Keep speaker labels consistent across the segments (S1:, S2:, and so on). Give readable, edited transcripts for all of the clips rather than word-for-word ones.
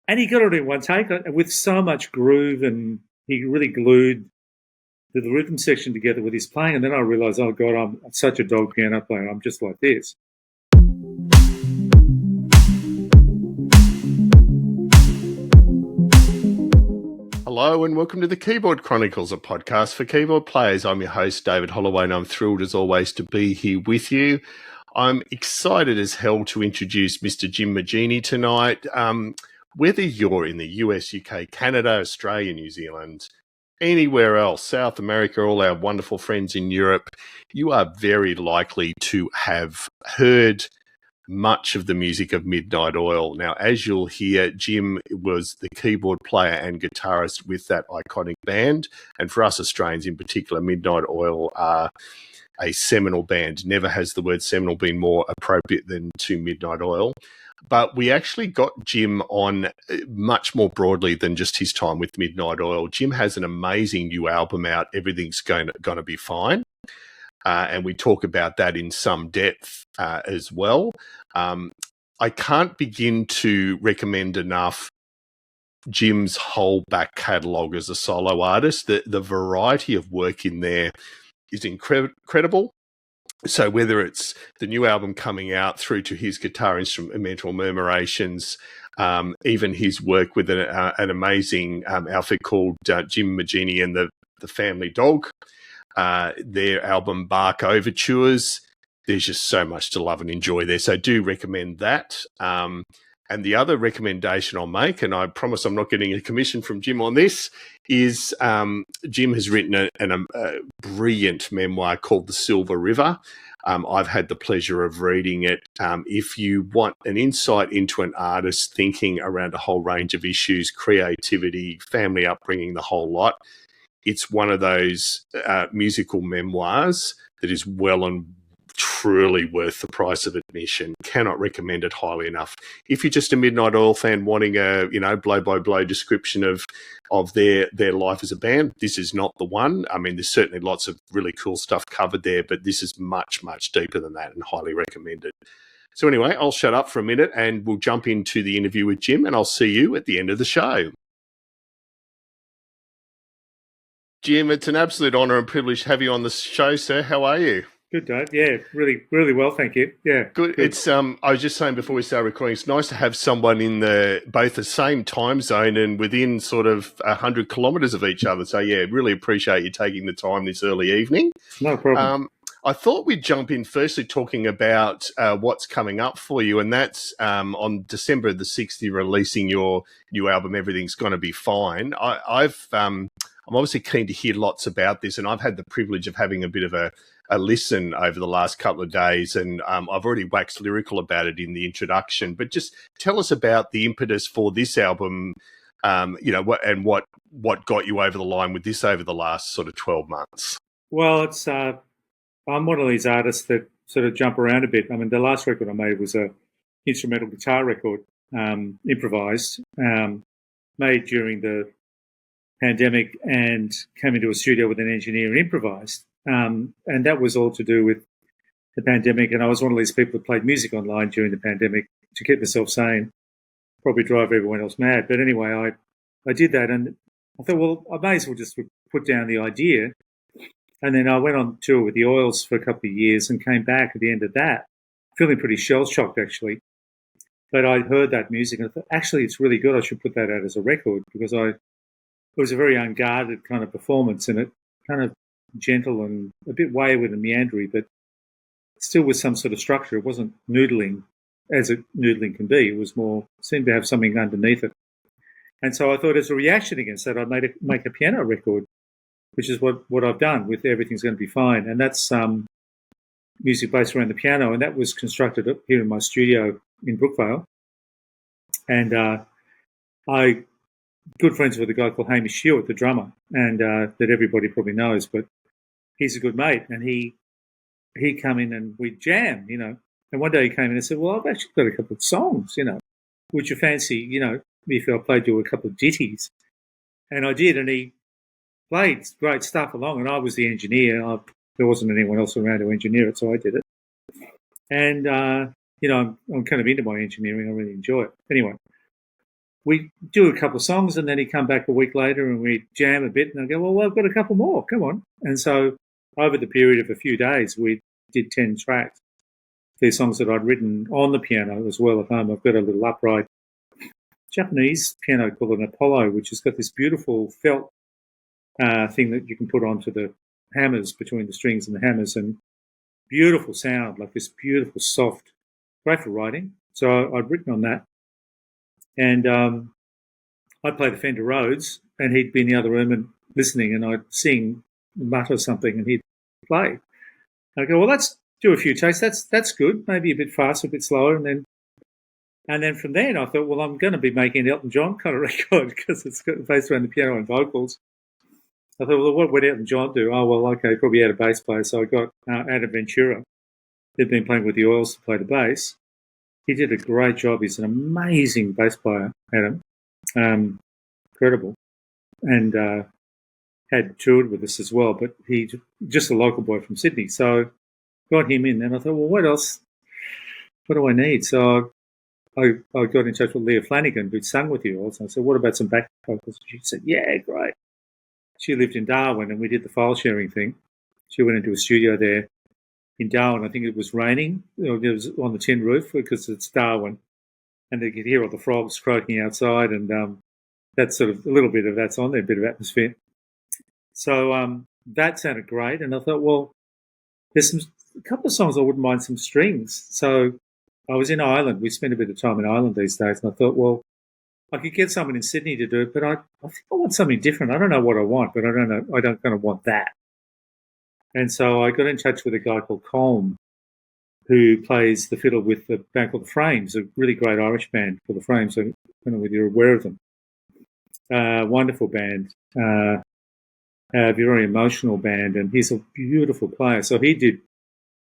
S1: And he got it in one take with so much groove, and he really glued the rhythm section together with his playing. And then I realised, oh, God, I'm such a dog piano player. I'm just like this.
S2: Hello and welcome to the Keyboard Chronicles, a podcast for keyboard players. I'm your host, David Holloway, and I'm thrilled as always to be here with you. I'm excited as hell to introduce Mr. Jim Moginie tonight. Whether you're in the US, UK, Canada, Australia, New Zealand, anywhere else, South America, all our wonderful friends in Europe, you are very likely to have heard much of the music of Midnight Oil. Now, as you'll hear, Jim was the keyboard player and guitarist with that iconic band. And for us Australians in particular, Midnight Oil are a seminal band. Never has the word seminal been more appropriate than to Midnight Oil. But we actually got Jim on much more broadly than just his time with Midnight Oil. Jim has an amazing new album out, Everything's Going to Be Fine. And we talk about that in some depth as well. I can't begin to recommend enough Jim's whole back catalogue as a solo artist. The variety of work in there is incredible. So whether it's the new album coming out through to his guitar instrumental Murmurations, even his work with an amazing outfit called Jim Moginie and the Family Dog, their album Bark Overtures, there's just so much to love and enjoy there. So do recommend that. And the other recommendation I'll make, and I promise I'm not getting a commission from Jim on this, is Jim has written a brilliant memoir called The Silver River. I've had the pleasure of reading it. If you want an insight into an artist thinking around a whole range of issues, creativity, family upbringing, the whole lot, it's one of those musical memoirs that is well and truly worth the price of admission. Cannot recommend it highly enough. If you're just a Midnight Oil fan wanting a blow-by-blow description of their life as a band, this is not the one. I mean, there's certainly lots of really cool stuff covered there, but this is much, much deeper than that and highly recommended. So anyway, I'll shut up for a minute and we'll jump into the interview with Jim, and I'll see you at the end of the show. Jim, it's an absolute honour and privilege to have you on the show, sir. How are you?
S1: Good, Dave. Yeah, really, really well, thank you. Yeah,
S2: good. It's I was just saying before we start recording, it's nice to have someone in both the same time zone and within sort of 100 kilometres of each other. So yeah, really appreciate you taking the time this early evening.
S1: No problem.
S2: I thought we'd jump in firstly talking about what's coming up for you, and that's on December the 6th, you're releasing your new album, Everything's Gonna Be Fine. I'm obviously keen to hear lots about this, and I've had the privilege of having a bit of a listen over the last couple of days, and I've already waxed lyrical about it in the introduction. But just tell us about the impetus for this album, what got you over the line with this over the last sort of 12 months.
S1: Well, it's I'm one of these artists that sort of jump around a bit. I mean, the last record I made was a instrumental guitar record, improvised, made during the pandemic, and came into a studio with an engineer and improvised. And that was all to do with the pandemic. And I was one of these people that played music online during the pandemic to keep myself sane, probably drive everyone else mad. But anyway, I did that, and I thought, well, I may as well just put down the idea. And then I went on tour with the Oils for a couple of years and came back at the end of that, feeling pretty shell-shocked, actually. But I heard that music and I thought, actually, it's really good. I should put that out as a record, because it was a very unguarded kind of performance, and it kind of gentle and a bit wayward and meandering, but still with some sort of structure. It wasn't noodling as noodling can be. It was more, seemed to have something underneath it. And so I thought, as a reaction against that, I'd make a piano record, which is what I've done with Everything's Going to Be Fine. And that's music based around the piano, and that was constructed here in my studio in Brookvale. And I good friends with a guy called Hamish Stewart, the drummer, and that everybody probably knows, but he's a good mate, and he come in and we jam, And one day he came in and said, well, I've actually got a couple of songs, would you fancy, if I played you a couple of ditties? And I did, and he played great stuff along, and I was the engineer. There wasn't anyone else around to engineer it, so I did it. And, I'm kind of into my engineering. I really enjoy it. Anyway, we do a couple of songs, and then he'd come back a week later and we'd jam a bit, and I'd go, well, I've got a couple more, come on. And so over the period of a few days, we did 10 tracks. These songs that I'd written on the piano as well at home. I've got a little upright Japanese piano called an Apollo, which has got this beautiful felt thing that you can put onto the hammers, between the strings and the hammers, and beautiful sound, like this beautiful, soft, great for writing. So I'd written on that. And I'd play the Fender Rhodes, and he'd be in the other room and listening, and I'd sing, mutter something, and he'd play. I'd go, well, let's do a few takes. That's good. Maybe a bit faster, a bit slower, and then from then I thought, well, I'm going to be making an Elton John kind of record because it's based around the piano and vocals. I thought, well, what would Elton John do? Oh, well, okay, probably had a bass player. So I got Adam Ventura, who'd been playing with the Oils, to play the bass. He did a great job. He's an amazing bass player, Adam. Incredible. And had toured with us as well, but he's just a local boy from Sydney. So got him in, and I thought, well, what else? What do I need? So I got in touch with Leah Flanagan, who'd sung with the Oils. And I said, what about some back vocals? She said, yeah, great. She lived in Darwin, and we did the file sharing thing. She went into a studio there in Darwin. I think it was raining. It was on the tin roof because it's Darwin, and they could hear all the frogs croaking outside, and that's sort of a little bit of that's on there, a bit of atmosphere. So that sounded great, and I thought, well, there's a couple of songs I wouldn't mind some strings. So I was in Ireland. We spend a bit of time in Ireland these days, and I thought, well, I could get someone in Sydney to do it, but I think I want something different. I don't know what I want, but I don't kind of want that. And so I got in touch with a guy called Colm, who plays the fiddle with the band called the Frames, a really great Irish band called the Frames. I don't know whether you're aware of them. Wonderful band, very emotional band, and he's a beautiful player. So he did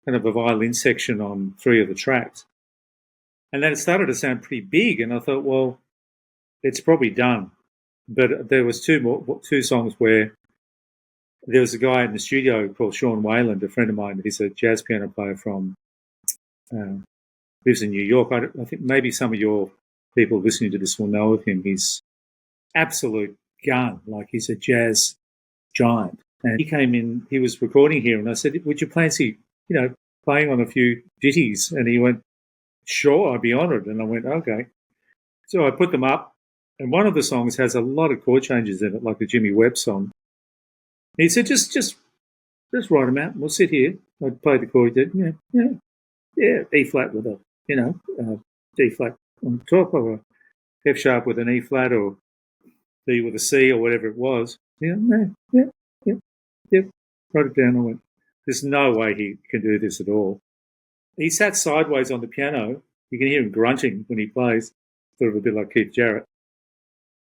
S1: kind of a violin section on 3 of the tracks. And then it started to sound pretty big, and I thought, well, it's probably done. But there was two songs where there was a guy in the studio called Sean Wayland, a friend of mine. He's a jazz piano player from lives in New York. I think maybe some of your people listening to this will know of him. He's absolute gun, like he's a jazz giant. And he came in, he was recording here, and I said, would you fancy, playing on a few ditties? And he went, sure, I'd be honoured. And I went, okay. So I put them up, and one of the songs has a lot of chord changes in it, like the Jimmy Webb song. And he said, just write them out, and we'll sit here. I'd play the chord. He did, yeah, E flat with a, D flat on top, or a F sharp with an E flat, or B with a C, or whatever it was. Yeah. Wrote it down. I went, there's no way he can do this at all. He sat sideways on the piano. You can hear him grunting when he plays, sort of a bit like Keith Jarrett.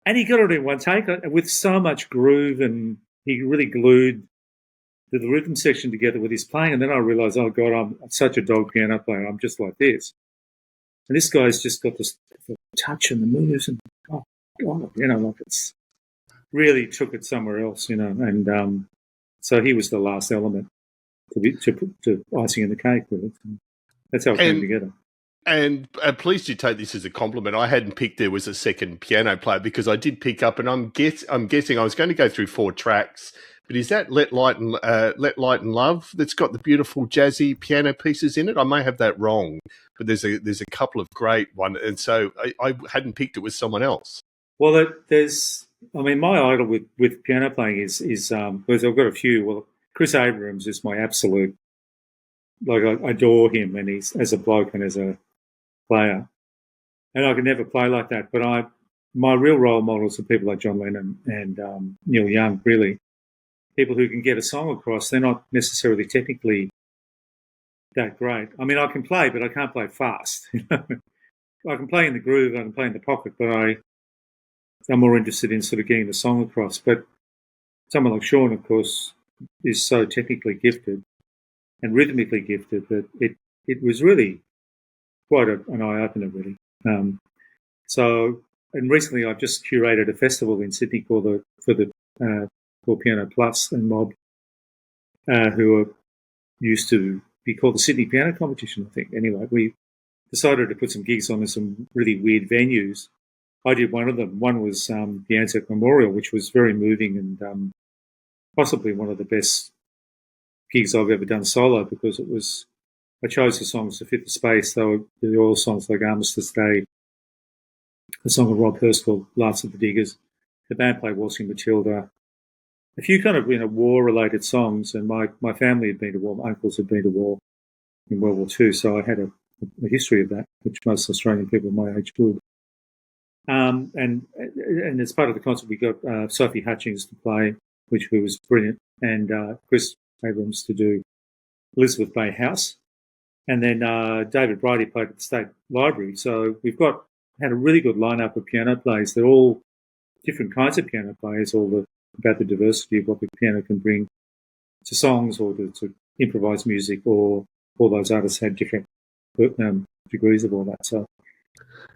S1: And he got it in one take with so much groove, and he really glued the rhythm section together with his playing. And then I realised, oh, God, I'm such a dog piano player. I'm just like this. And this guy's just got the touch and the moves, and, oh, God, like it's really took it somewhere else, And so he was the last element to icing in the cake with it. And that's how it came together.
S2: And please do take this as a compliment. I hadn't picked there was a second piano player, because I did pick up, and I'm guessing I was going to go through 4 tracks, but is that Let Light and Love that's got the beautiful jazzy piano pieces in it? I may have that wrong, but there's a couple of great ones, and so I hadn't picked it with someone else.
S1: Well, my idol with piano playing is because I've got a few. Well, Chris Abrams is my absolute, like, I adore him, and he's as a bloke and as a player, and I could never play like that. But my real role models are people like John Lennon and Neil Young, really, people who can get a song across. They're not necessarily technically that great. I mean, I can play, but I can't play fast. I can play in the groove, I can play in the pocket, but I'm more interested in sort of getting the song across. But someone like Sean, of course, is so technically gifted and rhythmically gifted that it was really quite an eye-opener, really. And recently I've just curated a festival in Sydney called Piano Plus and Mob, who are used to be called the Sydney Piano Competition, I think. Anyway, we decided to put some gigs on in some really weird venues, I did one of them. One was the Anzac Memorial, which was very moving and possibly one of the best gigs I've ever done solo, because I chose the songs to fit the space. They were the oil songs like Armistice Day, a song of Rob Hurst called Laughs at the Diggers. The band played Waltzing Matilda, a few kind of war-related songs, and my family had been to war. My uncles had been to war in World War II, so I had a history of that, which most Australian people my age would. And as part of the concert, we got Sophie Hutchings to play, which was brilliant, and Chris Abrams to do Elizabeth Bay House, and then David Bridie played at the State Library. So we've had a really good lineup of piano players. They're all different kinds of piano players, about the diversity of what the piano can bring to songs or to improvised music, or all those artists had different degrees of all that. So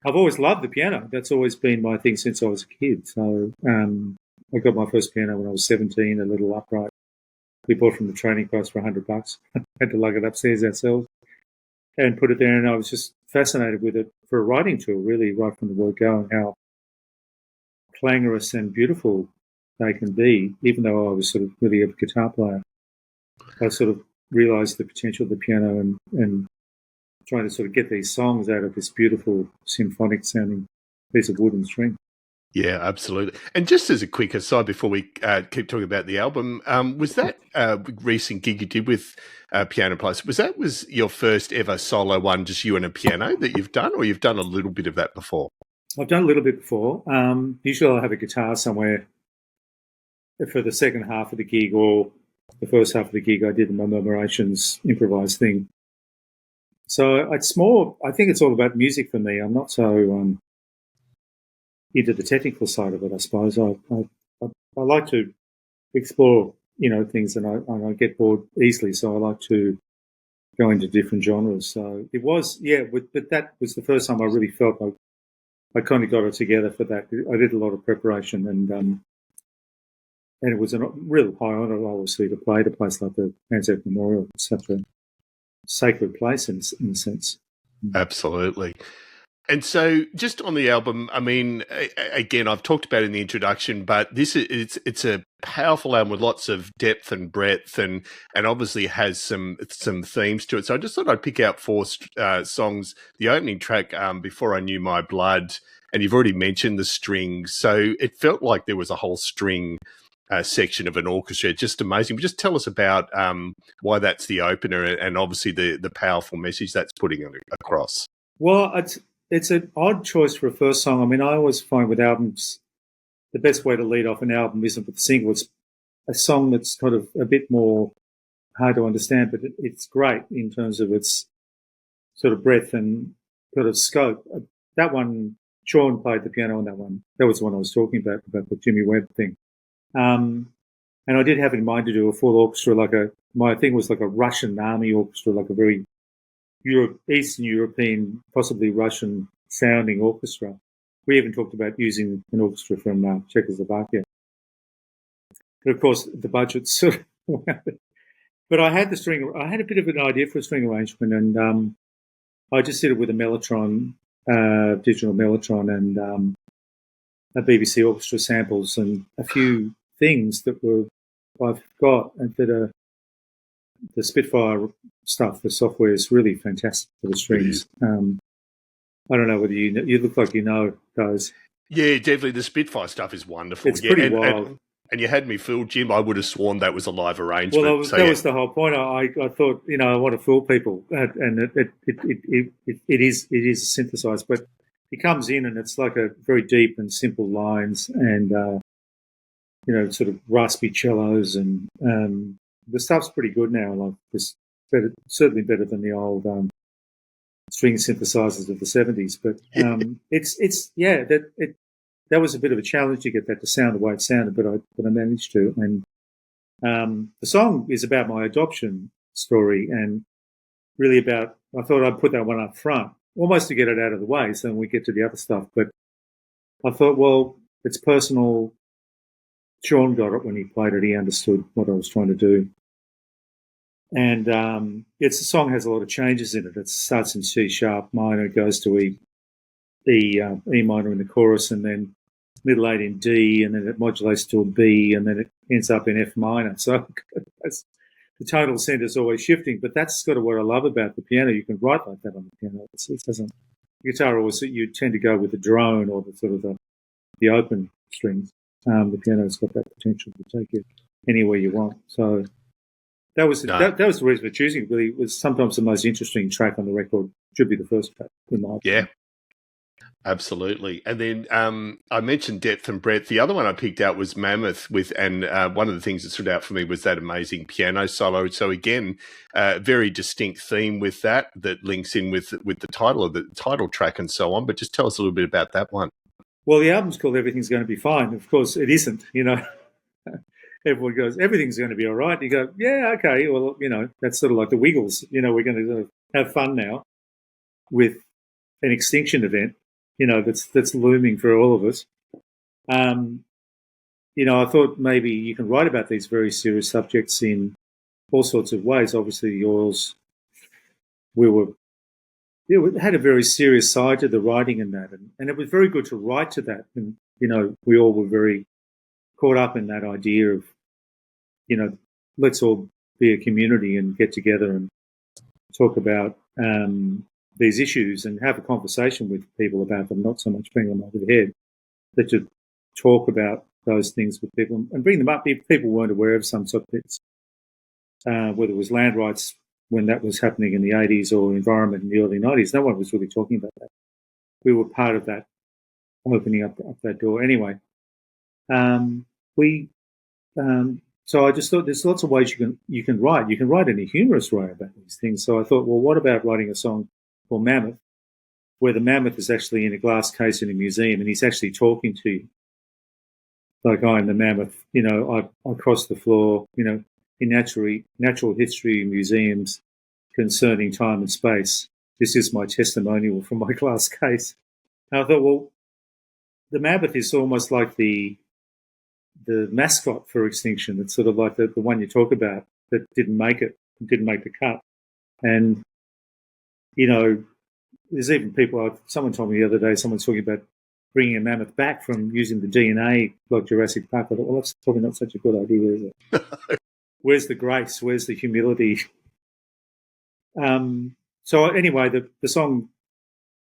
S1: I've always loved the piano. That's always been my thing since I was a kid. So I got my first piano when I was 17, a little upright. We bought from the training price for $100. Had to lug it upstairs ourselves and put it there. And I was just fascinated with it for a writing tool, really, right from the word go, and how clangorous and beautiful they can be. Even though I was sort of really a guitar player, I sort of realised the potential of the piano and trying to sort of get these songs out of this beautiful symphonic sounding piece of wood and string.
S2: Yeah, absolutely. And just as a quick aside before we keep talking about the album, was that recent gig you did with Piano Place, was your first ever solo one, just you and a piano that you've done, or you've done a little bit of that before?
S1: I've done a little bit before. Usually I'll have a guitar somewhere for the second half of the gig, or the first half of the gig I did the Murmurations improvised thing. So it's more, I think it's all about music for me. I'm not so into the technical side of it, I suppose. I like to explore, things, and I get bored easily, so I like to go into different genres. So it was, but that was the first time I really felt like I kind of got it together for that. I did a lot of preparation, and it was a real high honour, obviously, to play at a place like the Anzac Memorial. It's such a sacred place in a sense.
S2: Absolutely. And so just on the album, I mean, again, I've talked about it in the introduction, but it's a powerful album with lots of depth and breadth, and obviously has some themes to it. So I just thought I'd pick out four songs. The opening track, Before I Knew My Blood, and you've already mentioned the strings. So it felt like there was a whole string section of an orchestra. Just amazing. But just tell us about why that's the opener, and obviously the powerful message that's putting across.
S1: Well, it's an odd choice for a first song. I mean, I always find with albums, the best way to lead off an album isn't with a single. It's a song that's kind of a bit more hard to understand, but it's great in terms of its sort of breadth and sort of scope. That one, Sean played the piano on that one. That was the one I was talking about the Jimmy Webb thing. And I did have in mind to do a full orchestra, my thing was like a Russian army orchestra, like a very Eastern European, possibly Russian sounding orchestra. We even talked about using an orchestra from Czechoslovakia. But of course, the budget's sort of but I had a bit of an idea for a string arrangement, and I just did it with a Mellotron, digital Mellotron, and a BBC orchestra samples and a few things that I've got, and that are the Spitfire stuff. The software is really fantastic for the strings. I don't know whether you look like you know those.
S2: Yeah, definitely. The Spitfire stuff is wonderful.
S1: It's pretty wild.
S2: And you had me fooled, Jim. I would have sworn that was a live arrangement.
S1: Well, that was the whole point. I thought, I want to fool people, and it is synthesized, but it comes in and it's like a very deep and simple lines, and sort of raspy cellos, and the stuff's pretty good now. Like this, certainly better than the old string synthesizers of the 70s. But that was a bit of a challenge to get that to sound the way it sounded, but I managed to. And the song is about my adoption story, and really about, I thought I'd put that one up front, almost to get it out of the way, so when we get to the other stuff. But I thought, well, it's personal. Sean got it when he played it. He understood what I was trying to do. And the song has a lot of changes in it. It starts in C sharp minor, goes to E minor in the chorus, and then middle eight in D, and then it modulates to a B, and then it ends up in F minor. So that's, the tonal centre is always shifting, but that's sort of what I love about the piano. You can write like that on the piano. It doesn't. Guitar always you tend to go with the drone or the sort of the open strings. The piano's got that potential to take you anywhere you want. So that was that was the reason for choosing it. Really, it was sometimes the most interesting track on the record. Should be the first track in my opinion.
S2: Yeah. Absolutely. And then I mentioned depth and breadth. The other one I picked out was Mammoth and one of the things that stood out for me was that amazing piano solo. So again, very distinct theme with that links in with the title of the title track and so on. But just tell us a little bit about that one.
S1: Well, the album's called Everything's Going to Be Fine. Of course, it isn't, Everyone goes, everything's going to be all right. You go, yeah, okay. Well, that's sort of like the Wiggles. We're going to sort of have fun now with an extinction event. That's looming for all of us. I thought maybe you can write about these very serious subjects in all sorts of ways. Obviously, the Oils, we had a very serious side to the writing in that, and it was very good to write to that. And we all were very caught up in that idea of, let's all be a community and get together and talk about these issues and have a conversation with people about them, not so much bring them over the head, but to talk about those things with people and bring them up if people weren't aware of some subjects, whether it was land rights when that was happening in the 80s or environment in the early 90s. No one was really talking about that. We were part of that, opening up that door. Anyway, so I just thought there's lots of ways you can write. You can write in a humorous way about these things. So I thought, well, what about writing a song called Mammoth, where the mammoth is actually in a glass case in a museum and he's actually talking to you. Like, I am the mammoth, I cross the floor, in natural history museums concerning time and space. This is my testimonial from my glass case. And I thought, well, the mammoth is almost like the mascot for extinction. It's sort of like the one you talk about that didn't make the cut. And, there's even people, someone told me the other day, someone's talking about bringing a mammoth back from using the DNA like Jurassic Park. I thought, well, that's probably not such a good idea, is it? Where's the grace? Where's the humility? So anyway, the song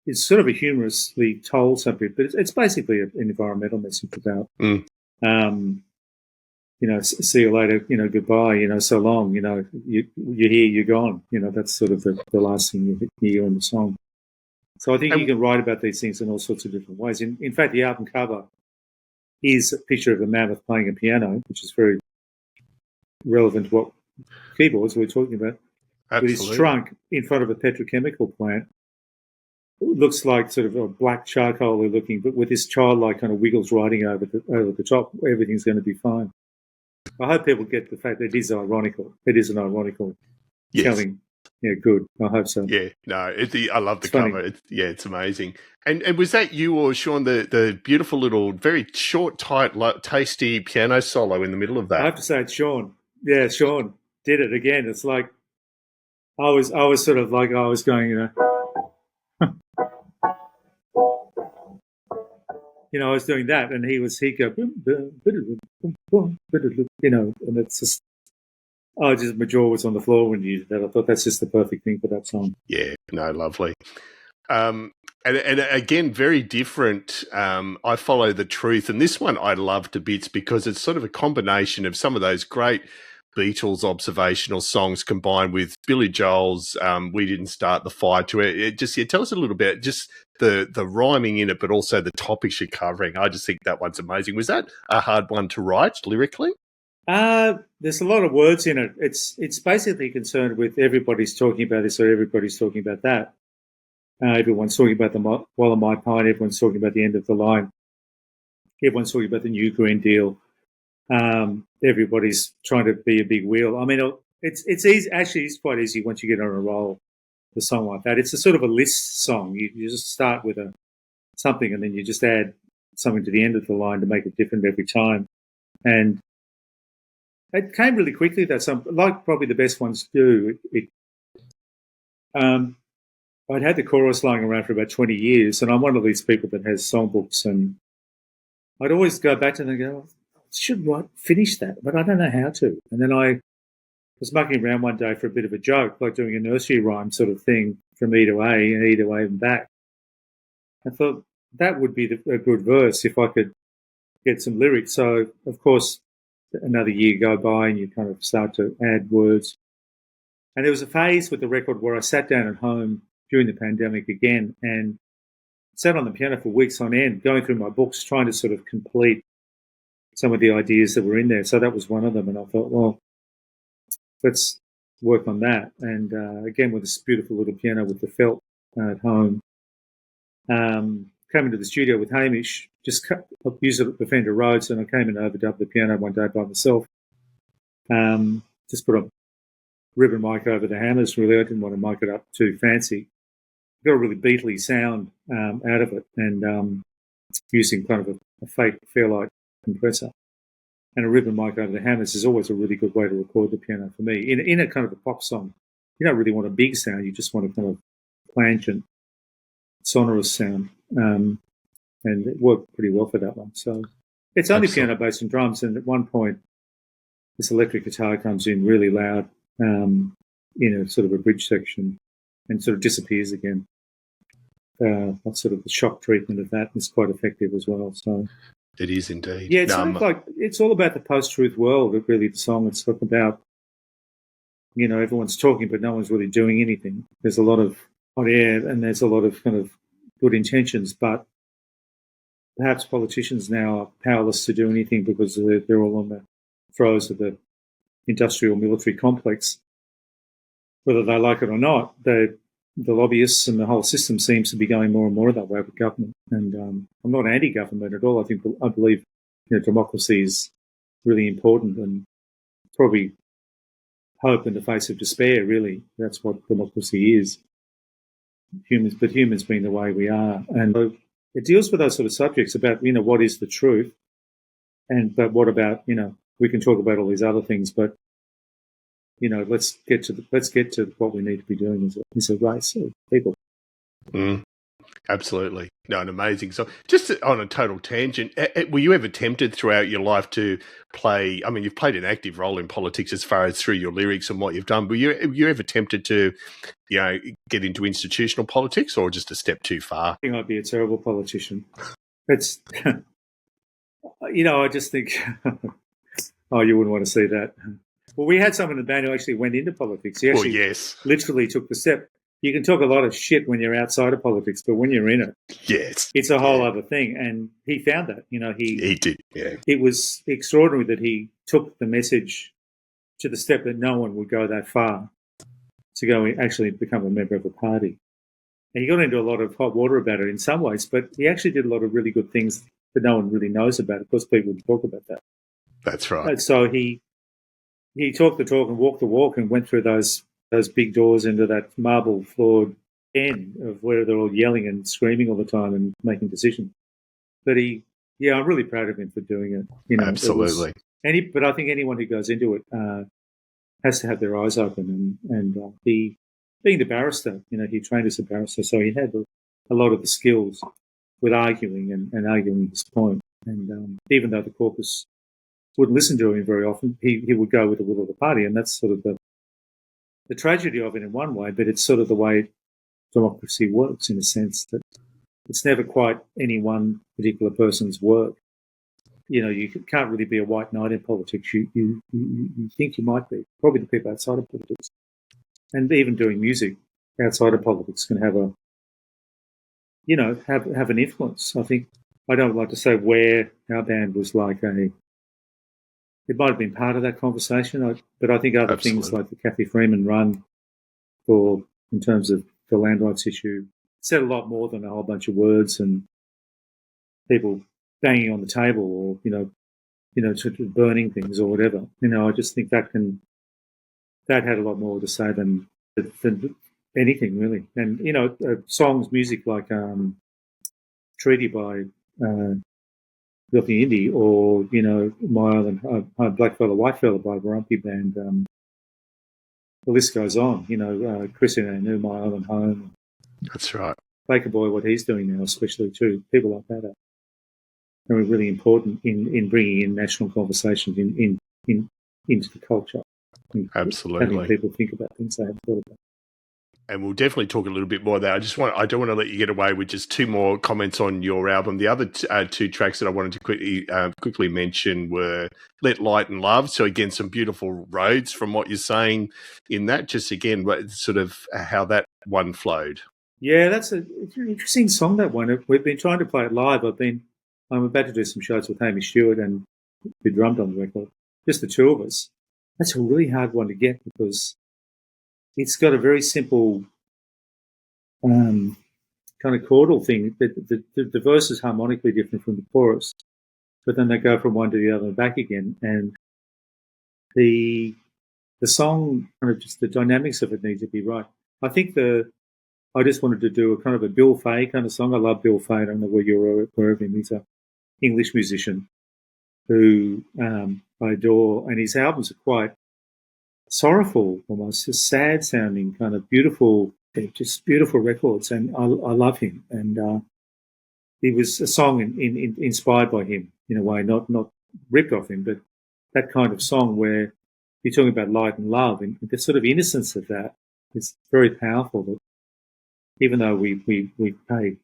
S1: is sort of a humorously told subject, but it's basically an environmental message about, see you later, goodbye, so long, you're here, you're gone. That's sort of the last thing you hear in the song. So I think you can write about these things in all sorts of different ways. In fact, the album cover is a picture of a mammoth playing a piano, which is very relevant to what keyboards we're talking about.
S2: Absolutely.
S1: With his trunk in front of a petrochemical plant. It looks like sort of a black charcoal looking, but with this childlike kind of Wiggles riding over the top, everything's going to be fine. I hope people get the fact that it is ironical. It is an ironical telling. Yeah, good. I hope so.
S2: Yeah, no, I love the cover. It's amazing. And was that you or Sean, the beautiful little, very short, tight, tasty piano solo in the middle of that?
S1: I have to say it's Sean. Yeah, Sean did it again. It's like I was sort of like I was going, I was doing that, and he'd go, and it's just. Just my jaw was on the floor when you did that. I thought that's just the perfect thing for that song.
S2: Yeah, no, lovely. And again, very different. I Follow the Truth, and this one I love to bits because it's sort of a combination of some of those great Beatles observational songs combined with Billy Joel's "We Didn't Start the Fire." Tell us a little bit, just the rhyming in it, but also the topics you're covering. I just think that one's amazing. Was that a hard one to write lyrically?
S1: There's a lot of words in it. It's basically concerned with everybody's talking about this or everybody's talking about that. Everyone's talking about the Wall of My Pine. Everyone's talking about the end of the line. Everyone's talking about the new Green Deal. Everybody's trying to be a big wheel. I mean, it's easy. Actually, it's quite easy once you get on a roll. A song like that. It's a sort of a list song. You just start with something and then you just add something to the end of the line to make it different every time. And it came really quickly. That some, like probably the best ones do. I I'd had the chorus lying around for about 20 years, and I'm one of these people that has songbooks, and I'd always go back to them and go, I should finish that, but I don't know how to. And then I was mucking around one day for a bit of a joke, like doing a nursery rhyme sort of thing from E to A and E to A and back. I thought that would be a good verse if I could get some lyrics. So, of course, another year go by and you kind of start to add words. And there was a phase with the record where I sat down at home during the pandemic again and sat on the piano for weeks on end, going through my books, trying to sort of complete some of the ideas that were in there. So that was one of them. And I thought, well, let's work on that. And again, with this beautiful little piano with the felt at home. Came into the studio with Hamish, just used it at the Fender Rhodes, and I came and overdubbed the piano one day by myself. Just put a ribbon mic over the hammers, really. I didn't want to mic it up too fancy. Got a really beatly sound out of it, and using kind of a fake Fairlight compressor. And a ribbon mic over the hammers is always a really good way to record the piano for me. In a kind of a pop song, you don't really want a big sound, you just want a kind of plangent, sonorous sound. And it worked pretty well for that one. So it's only piano, bass and drums, and at one point this electric guitar comes in really loud in a sort of a bridge section and sort of disappears again. That's sort of the shock treatment of that is quite effective as well. So
S2: it is indeed.
S1: Yeah, it's sort of like it's all about the post-truth world. Really, the song it's sort of about, everyone's talking but no one's really doing anything. There's a lot of hot air and there's a lot of kind of good intentions, but perhaps politicians now are powerless to do anything because they're all on the throes of the industrial military complex. Whether they like it or not, the lobbyists and the whole system seems to be going more and more that way with government. And I'm not anti-government at all. I believe democracy is really important and probably hope in the face of despair, really. That's what democracy is. Humans being the way we are. And it deals with those sort of subjects about, what is the truth? But what about, we can talk about all these other things, but, let's get to what we need to be doing as a race of people.
S2: Absolutely. No, an amazing song. Just on a total tangent, were you ever tempted throughout your life to play? I mean, you've played an active role in politics as far as through your lyrics and what you've done. Were you ever tempted to, get into institutional politics or just a step too far?
S1: I think I'd be a terrible politician. It's, I just think, oh, you wouldn't want to see that. Well, we had someone in the band who actually went into politics. He actually literally took the step. You can talk a lot of shit when you're outside of politics, but when you're in it, it's a whole other thing. And he found that, he
S2: did. Yeah,
S1: it was extraordinary that he took the message to the step that no one would go that far to go and actually become a member of a party. And he got into a lot of hot water about it in some ways, but he actually did a lot of really good things that no one really knows about. Of course, people would talk about that.
S2: That's right.
S1: And so he talked the talk and walked the walk and went through those big doors into that marble-floored den of where they're all yelling and screaming all the time and making decisions. But I'm really proud of him for doing it.
S2: Absolutely.
S1: But I think anyone who goes into it has to have their eyes open. And being the barrister, he trained as a barrister, so he had a lot of the skills with arguing and arguing his point. And even though the caucus wouldn't listen to him very often, he would go with the will of the party, and that's sort of the tragedy of it in one way, but it's sort of the way democracy works in a sense that it's never quite any one particular person's work. You can't really be a white knight in politics. You think you might be. Probably the people outside of politics. And even doing music outside of politics can have have an influence. I think, I don't like to say where our band was like it might have been part of that conversation, but I think other things like the Kathy Freeman run in terms of the land rights issue said a lot more than a whole bunch of words and people banging on the table or, burning things or whatever. I just think that had a lot more to say than anything really. And, songs, music like Treaty by Filthy Indie or, My Island, Black Fella, White Fella by Warumpi Band. The list goes on, Chris and I knew My Island Home,
S2: That's right.
S1: Baker Boy, what he's doing now, especially too, people like that are really important in bringing in national conversations into the culture.
S2: Absolutely.
S1: Having people think about things they haven't thought about.
S2: And we'll definitely talk a little bit more there. I don't want to let you get away with just two more comments on your album. The other two tracks that I wanted to quickly mention were Let Light and Love. So again, some beautiful roads from what you're saying in that. Just again, sort of how that one flowed.
S1: Yeah, it's an interesting song, that one. We've been trying to play it live. I'm about to do some shows with Hamish Stewart and who drummed on the record. Just the two of us. That's a really hard one to get because it's got a very simple kind of chordal thing. The verse is harmonically different from the chorus, but then they go from one to the other and back again. And the song, kind of just the dynamics of it need to be right. I think I just wanted to do a kind of a Bill Fay kind of song. I love Bill Fay. I don't know where you're aware of him. He's an English musician who I adore, and his albums are quite sorrowful, almost just sad sounding, kind of beautiful, just beautiful records. And I love him. And he was a song inspired by him in a way, not ripped off him, but that kind of song where you're talking about light and love, and the sort of innocence of that is very powerful. That even though we pay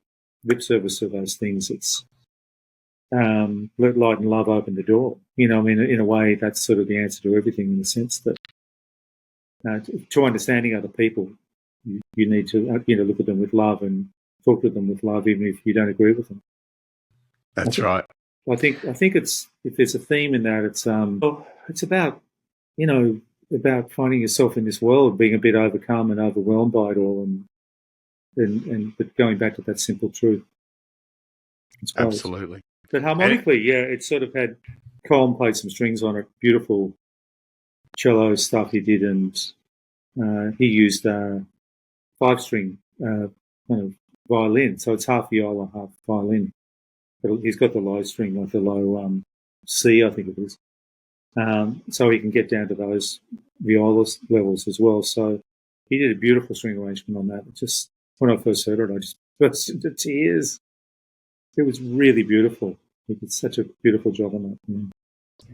S1: lip service to those things, it's let light and love open the door. You know, I mean, in a way, that's sort of the answer to everything, in the sense that to understanding other people, you need to look at them with love and talk to them with love, even if you don't agree with them.
S2: That's right.
S1: I think it's, if there's a theme in that, it's about about finding yourself in this world, being a bit overcome and overwhelmed by it all, and but going back to that simple truth.
S2: Absolutely.
S1: But harmonically, it sort of had Colin played some strings on it, beautiful cello stuff he did, and he used 5-string kind of violin, so it's half viola, half violin. But he's got the low string, like the low C, I think it is. So he can get down to those viola levels as well. So he did a beautiful string arrangement on that. It just, when I first heard it, I just burst into tears. It was really beautiful. He did such a beautiful job on that.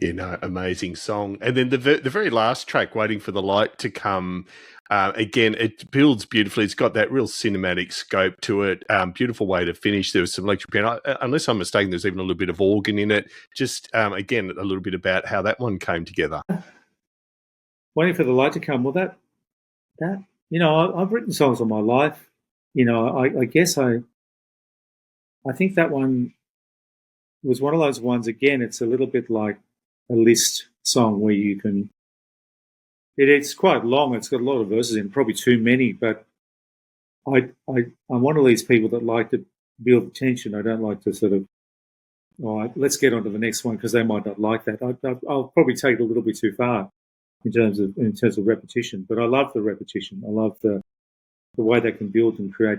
S1: Yeah.
S2: Amazing song. And then the very last track, Waiting for the Light to Come, again, it builds beautifully. It's got that real cinematic scope to it. Beautiful way to finish. There was some electric piano. Unless I'm mistaken, there's even a little bit of organ in it. Just, again, a little bit about how that one came together.
S1: Waiting for the Light to Come. Well, that I've written songs all my life. I guess I think that one was one of those ones, again, it's a little bit like a list song where you can, it's quite long, it's got a lot of verses in, probably too many, but I'm one of these people that like to build tension. I don't like to sort of, all right, let's get on to the next one because they might not like that. I'll probably take it a little bit too far in terms of repetition, but I love the repetition. I love the way they can build and create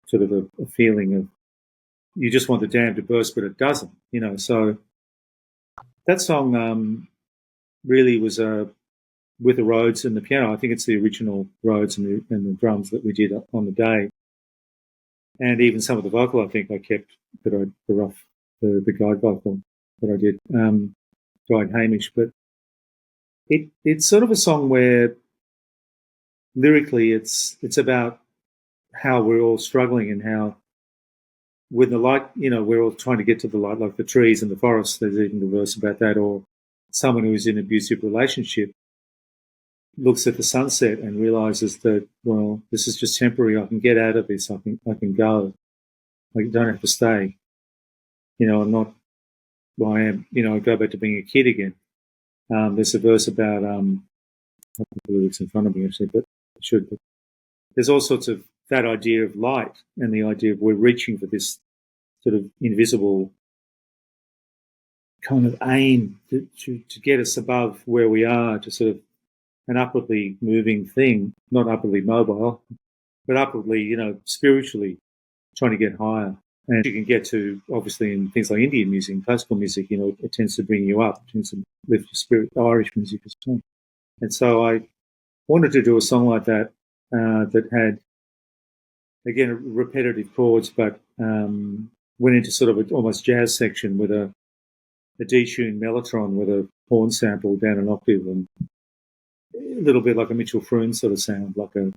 S1: sort of a feeling of, you just want the dam to burst, but it doesn't, So that song really was with the Rhodes and the piano. I think it's the original Rhodes and the drums that we did on the day, and even some of the vocal I think I kept, the guide vocal that I did, guide Hamish. But it's sort of a song where lyrically it's about how we're all struggling and how, when the light, we're all trying to get to the light, like the trees and the forest. There's even a verse about that. Or someone who is in an abusive relationship looks at the sunset and realizes that, well, this is just temporary. I can get out of this. I can go. I don't have to stay. I'm not who I am. I go back to being a kid again. There's a verse about, I don't have the lyrics in front of me actually, but I should. But there's all sorts of that idea of light and the idea of we're reaching for this sort of invisible kind of aim to get us above where we are, to sort of an upwardly moving thing, not upwardly mobile, but upwardly, spiritually trying to get higher. And you can get to, obviously, in things like Indian music and classical music, it tends to bring you up, it tends to lift your spirit. Irish music as well. And so I wanted to do a song like that that had again, repetitive chords, but went into sort of an almost jazz section with a detuned mellotron with a horn sample down an octave, and a little bit like a Mitchell Froome sort of sound, like some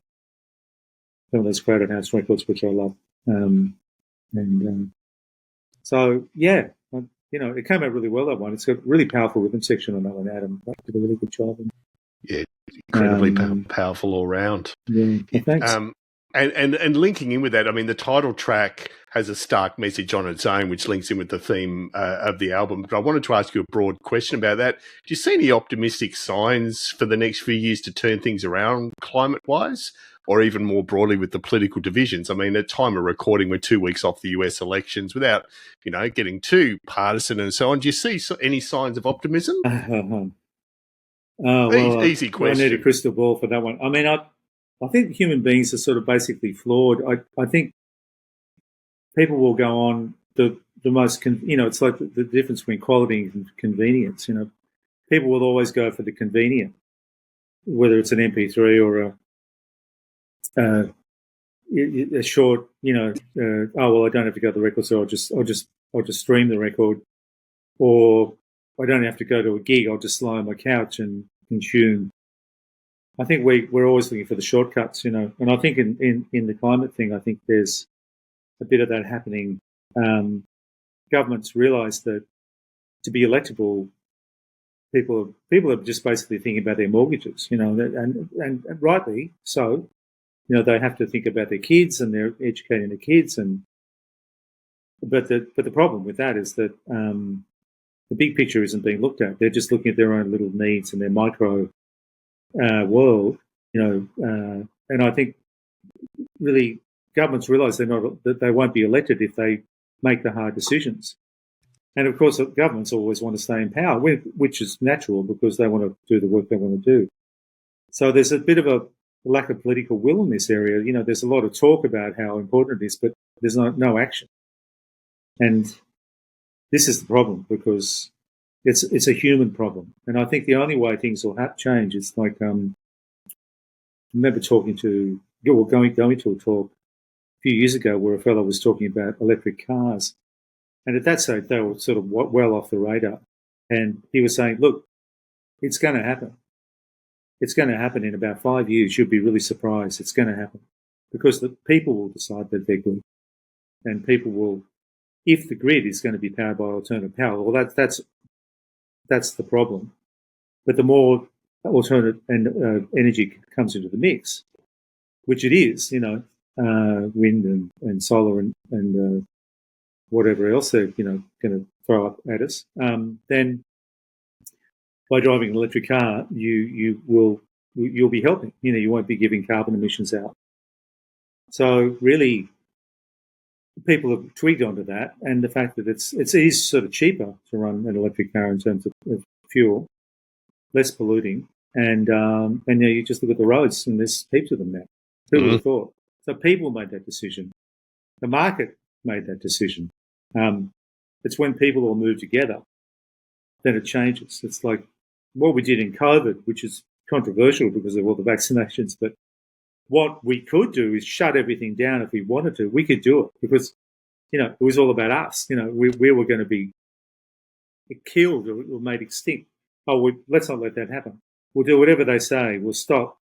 S1: of those Crowded House records, which I love. So, yeah, it came out really well, that one. It's got a really powerful rhythm section on that one. Adam did a really good job.
S2: Yeah, incredibly powerful all round.
S1: Yeah, thanks.
S2: And linking in with that, I mean, the title track has a stark message on its own, which links in with the theme of the album. But I wanted to ask you a broad question about that. Do you see any optimistic signs for the next few years to turn things around climate-wise, or even more broadly with the political divisions? I mean, at time of recording, we're 2 weeks off the US elections without, getting too partisan and so on. Do you see any signs of optimism? Easy question.
S1: I need a crystal ball for that one. I mean, I think human beings are sort of basically flawed. I think people will go on the most, it's like the difference between quality and convenience. People will always go for the convenient, whether it's an MP3 or a short, oh well, I don't have to go to the record store. I'll just stream the record, or I don't have to go to a gig. I'll just lie on my couch and consume. I think we're always looking for the shortcuts, and I think in the climate thing, I think there's a bit of that happening. Governments realise that to be electable, people are just basically thinking about their mortgages, and rightly so. They have to think about their kids, and they're educating their kids, but the problem with that is that the big picture isn't being looked at. They're just looking at their own little needs and their micro world, and I think really governments realise that they won't be elected if they make the hard decisions. And of course, governments always want to stay in power, which is natural because they want to do the work they want to do. So there's a bit of a lack of political will in this area. There's a lot of talk about how important it is, but there's no action. And this is the problem, because it's a human problem. And I think the only way things will change is like, I remember going to a talk a few years ago where a fellow was talking about electric cars. And at that stage, they were sort of well off the radar. And he was saying, look, it's going to happen. It's going to happen in about 5 years. You'll be really surprised. It's going to happen because the people will decide that they're good. And people will, if the grid is going to be powered by alternative power, well, that's the problem. But the more alternative energy comes into the mix, which it is, wind and solar and whatever else they're going to throw up at us, then by driving an electric car, you'll be helping. You won't be giving carbon emissions out. So really, people have twigged onto that, and the fact that it is sort of cheaper to run an electric car in terms of fuel, less polluting, and you just look at the roads, and there's heaps of them now. Who would have thought? So people made that decision. The market made that decision. It's when people all move together, then it changes. It's like what we did in COVID, which is controversial because of all the vaccinations, but what we could do is shut everything down if we wanted to. We could do it because, it was all about us. We were going to be killed or made extinct. Let's not let that happen. We'll do whatever they say. We'll stop.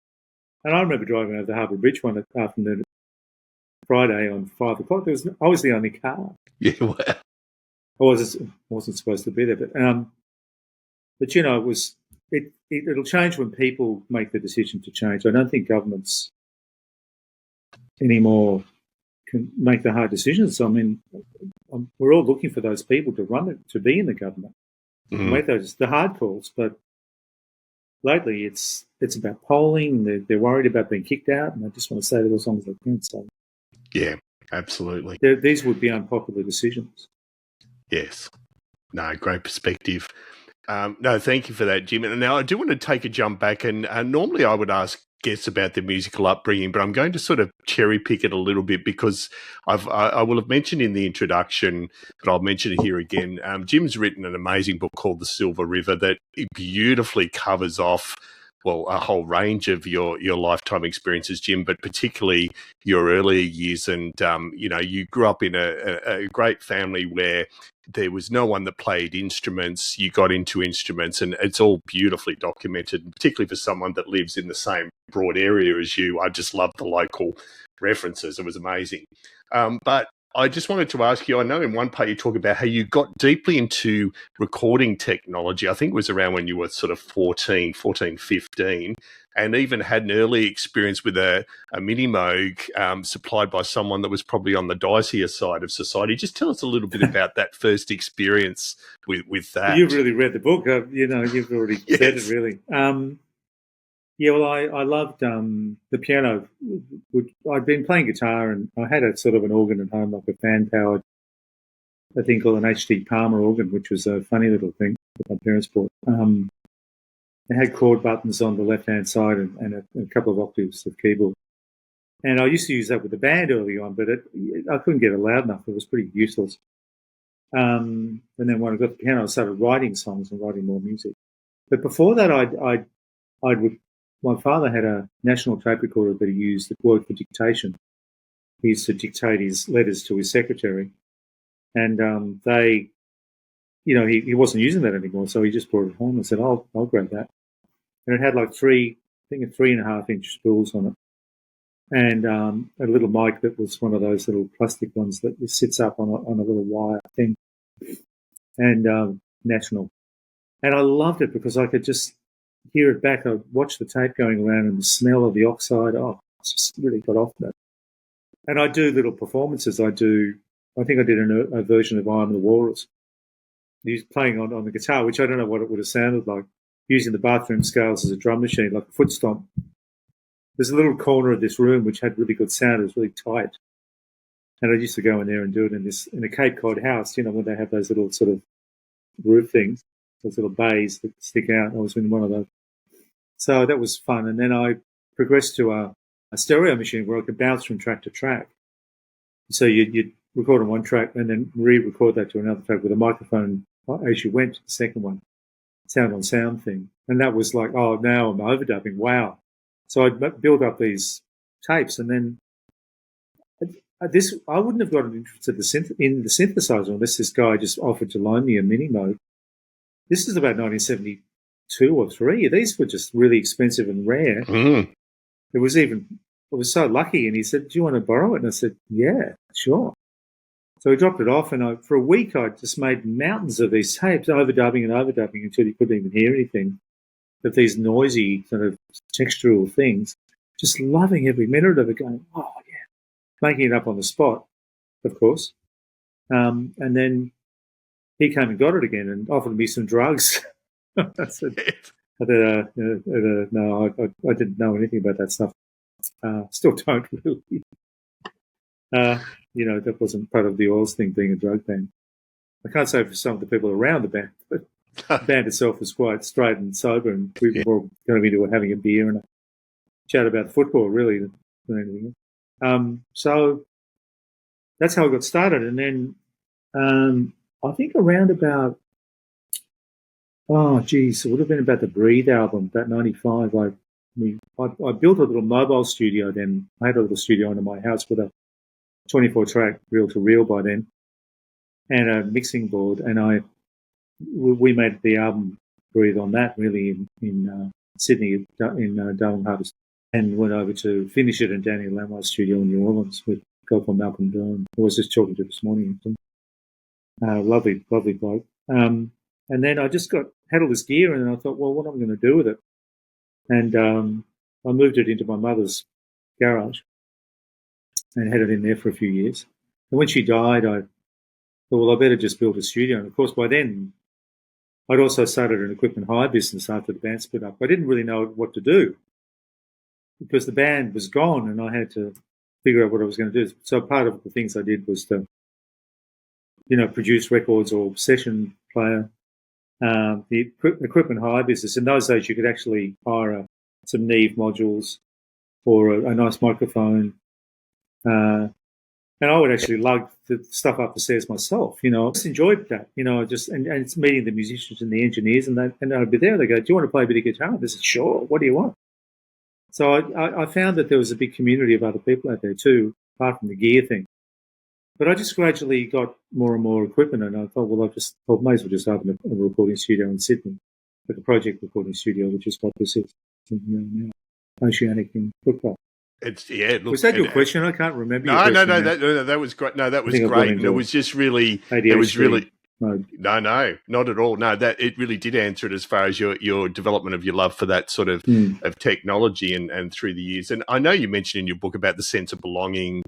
S1: And I remember driving over the Harbour Bridge one afternoon, Friday on 5 o'clock. I was the only car.
S2: Yeah, wow.
S1: I wasn't supposed to be there, but it'll change when people make the decision to change. I don't think governments anymore can make the hard decisions. I mean, we're all looking for those people to run it, to be in the government, make the hard calls. But lately, it's about polling. They're worried about being kicked out, and they just want to stay there as long as they can. So,
S2: yeah, absolutely.
S1: These would be unpopular decisions.
S2: Yes. No, great perspective. No, thank you for that, Jim. And now I do want to take a jump back, and normally I would ask guests about their musical upbringing, but I'm going to sort of cherry pick it a little bit because I will have mentioned in the introduction, but I'll mention it here again. Jim's written an amazing book called The Silver River that beautifully covers off a whole range of your lifetime experiences, Jim, but particularly your earlier years. And, you grew up in a great family where there was no one that played instruments. You got into instruments, and it's all beautifully documented, particularly for someone that lives in the same broad area as you. I just love the local references. It was amazing. But I just wanted to ask you, I know in one part you talk about how you got deeply into recording technology. I think it was around when you were sort of 14, 15, and even had an early experience with a Minimoog supplied by someone that was probably on the dicier side of society. Just tell us a little bit about that first experience with that.
S1: You've really read the book. You've already said it, really. I loved the piano. I'd been playing guitar, and I had a sort of an organ at home, like a fan-powered, I think, called an H.D. Palmer organ, which was a funny little thing that my parents bought. It had chord buttons on the left-hand side and a couple of octaves of keyboard. And I used to use that with the band early on, but I couldn't get it loud enough. It was pretty useless. And then when I got the piano, I started writing songs and writing more music. But before that, my father had a national tape recorder that he used that worked for dictation. He used to dictate his letters to his secretary. And he wasn't using that anymore, so he just brought it home and said, I'll grab that. And it had like 3.5-inch spools on it. And a little mic that was one of those little plastic ones that sits up on a little wire thing. And national. And I loved it because I could just hear it back. I'd watch the tape going around and the smell of the oxide. Oh, I just really got off that. And I do little performances. I think I did a version of I Am the Walrus. He was playing on the guitar, which I don't know what it would have sounded like, using the bathroom scales as a drum machine, like a foot stomp. There's a little corner of this room which had really good sound. It was really tight. And I used to go in there and do it in a Cape Cod house, when they have those little sort of roof things, those little bays that stick out. I was in one of those. So that was fun. And then I progressed to a stereo machine where I could bounce from track to track. So you'd record on one track and then re-record that to another track with a microphone as you went to the second one, sound on sound thing. And that was like, oh, now I'm overdubbing. Wow. So I'd build up these tapes, and then I wouldn't have gotten interested in the synthesizer unless this guy just offered to loan me a Minimoog. This is about 1972 or 3. These were just really expensive and rare.
S2: Mm.
S1: I was so lucky, and he said, do you want to borrow it? And I said, yeah, sure. So he dropped it off, and for a week I just made mountains of these tapes, overdubbing until you couldn't even hear anything. Of these noisy sort of textural things, just loving every minute of it, going, oh, yeah, making it up on the spot, of course. And then he came and got it again and offered me some drugs. I said, no, I didn't know anything about that stuff. Still don't really. That wasn't part of the Oils thing, being a drug band. I can't say for some of the people around the band, but the band itself was quite straight and sober, and we were all going into having a beer and a chat about football, really, than anything else. So that's how I got started. And then I think around about, it would have been about the Breathe album, about 95. I built a little mobile studio then. I had a little studio under my house with a 24-track reel-to-reel by then and a mixing board, and we made the album Breathe on that, really, in Sydney, in Darling Harbour, and went over to finish it in Daniel Lamour's studio in New Orleans with a guy called Malcolm Byrne, who I was just talking to this morning. Lovely, lovely bloke. And then I just had all this gear, and I thought, well, what am I going to do with it? And I moved it into my mother's garage and had it in there for a few years. And when she died, I thought, well, I better just build a studio. And, of course, by then, I'd also started an equipment hire business after the band split up. I didn't really know what to do because the band was gone and I had to figure out what I was going to do. So part of the things I did was to, produce records or session player. The equipment hire business, in those days you could actually hire some Neve modules or a nice microphone, And I would actually lug the stuff up the stairs myself, I just enjoyed that, and it's meeting the musicians and the engineers and I'd be there. They go, do you want to play a bit of guitar? I said, sure. What do you want? So I found that there was a big community of other people out there too, apart from the gear thing. But I just gradually got more and more equipment, and I thought, well, I may as well just open a recording studio in Sydney, like a project recording studio, which is what this is, now, Oceanic in Football. Was that your question? I can't remember.
S2: No, that was great. No, that was great. And it was just really, No, not at all. No, that it really did answer it as far as your development of your love for that sort of of technology and through the years. And I know you mentioned in your book about the sense of belonging,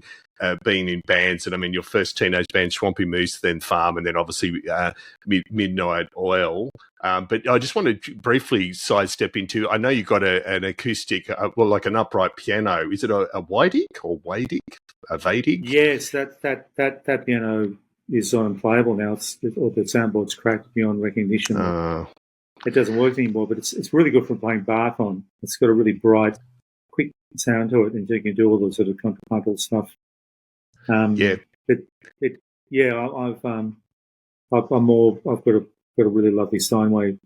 S2: being in bands, and I mean your first teenage band, Swampy Moose, then Farm, and then obviously Midnight Oil. But I just want to briefly sidestep into. I know you got an acoustic, like an upright piano. Is it a Weidig or Weidig? A Weidig?
S1: Yes, that piano is unplayable now. Or the soundboard's cracked beyond recognition. It doesn't work anymore, but it's really good for playing Bach on. It's got a really bright, quick sound to it, and you can do all the sort of contrapuntal stuff. I've got a really lovely Steinway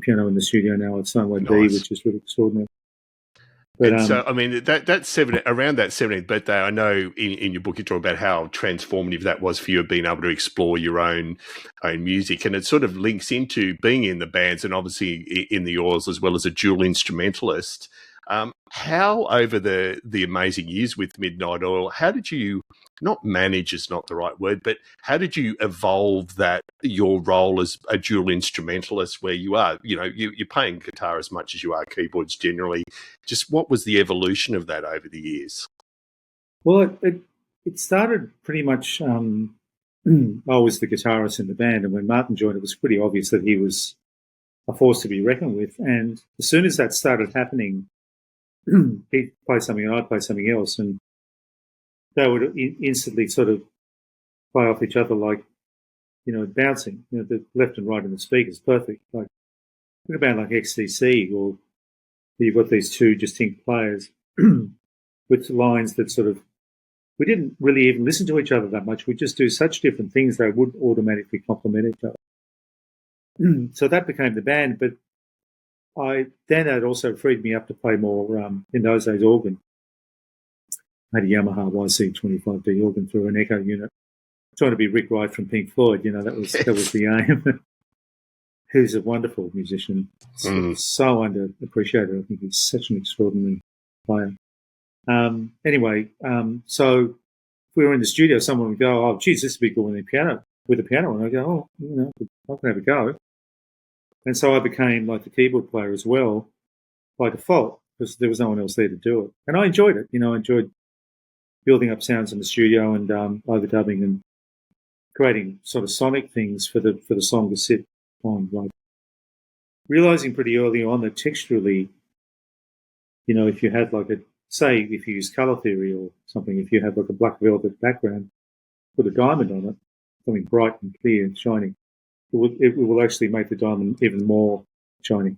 S1: piano in the studio now. It's Steinway D, which is really extraordinary.
S2: But, so, I mean, that's around that 17th birthday, I know in your book you talk about how transformative that was for you, being able to explore your own music. And it sort of links into being in the bands and obviously in the Oils as well as a dual instrumentalist. How over the amazing years with Midnight Oil, how did you, not manage is not the right word, but how did you evolve your role as a dual instrumentalist where you are, you're playing guitar as much as you are keyboards generally. Just what was the evolution of that over the years?
S1: Well, it started pretty much, I was the guitarist in the band, and when Martin joined, it was pretty obvious that he was a force to be reckoned with. And as soon as that started happening, he'd play something and I'd play something else, and they would instantly sort of play off each other like, bouncing, the left and right in the speakers, perfect. Like, think about like XTC, or you've got these two distinct players with lines that sort of, we didn't really even listen to each other that much. We just do such different things they would automatically complement each other. So that became the band, but it also freed me up to play more, in those days, organ. I had a Yamaha YC25D organ through an Echo unit. Trying to be Rick Wright from Pink Floyd, that was the aim. Who's a wonderful musician, so underappreciated. I think he's such an extraordinary player. So if we were in the studio, someone would go, "Oh, geez, this would be good with a piano," and I go, "Oh, I can have a go." And so I became like the keyboard player as well by default, because there was no one else there to do it. And I enjoyed it. I enjoyed building up sounds in the studio and overdubbing and creating sort of sonic things for the song to sit on. Like realizing pretty early on that texturally, if you had like if you use color theory or something, if you have like a black velvet background, put a diamond on it, something bright and clear and shiny, it will actually make the diamond even more shiny.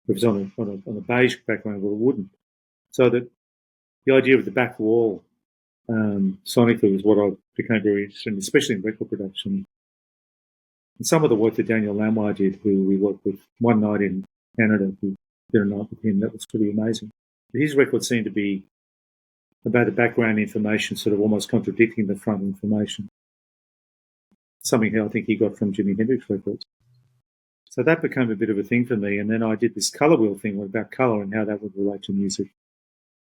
S1: If it's on a beige background, well, it wouldn't. So that the idea of the back wall sonically was what I became very interested in, especially in record production. And some of the work that Daniel Lamoire did, who we worked with one night in Canada, we did a night with him, that was pretty amazing. But his record seemed to be about the background information sort of almost contradicting the front information. Something I think he got from Jimi Hendrix records. So that became a bit of a thing for me. And then I did this colour wheel thing about colour and how that would relate to music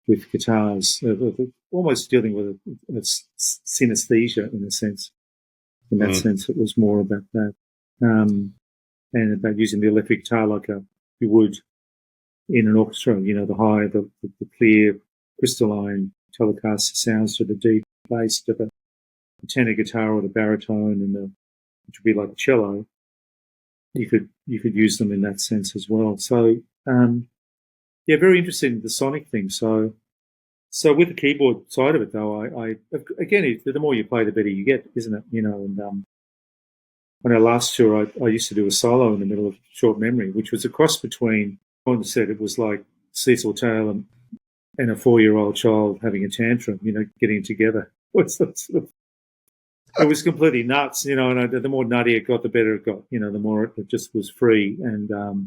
S1: with guitars, almost dealing with a synesthesia in a sense. In that sense, it was more about that. And about using the electric guitar like you would in an orchestra, the high, the clear, crystalline telecast sounds to the deep bass, to the tenor guitar or the baritone, and which would be like a cello. You could use them in that sense as well. So very interested in the sonic thing. So with the keyboard side of it, though, I again, the more you play, the better you get, isn't it? And on our last tour, I used to do a solo in the middle of Short Memory, which was a cross between, on said, it was like Cecil Taylor and a 4-year-old child having a tantrum, getting together. It was completely nuts, and the more nutty it got, the better it got. The more it just was free and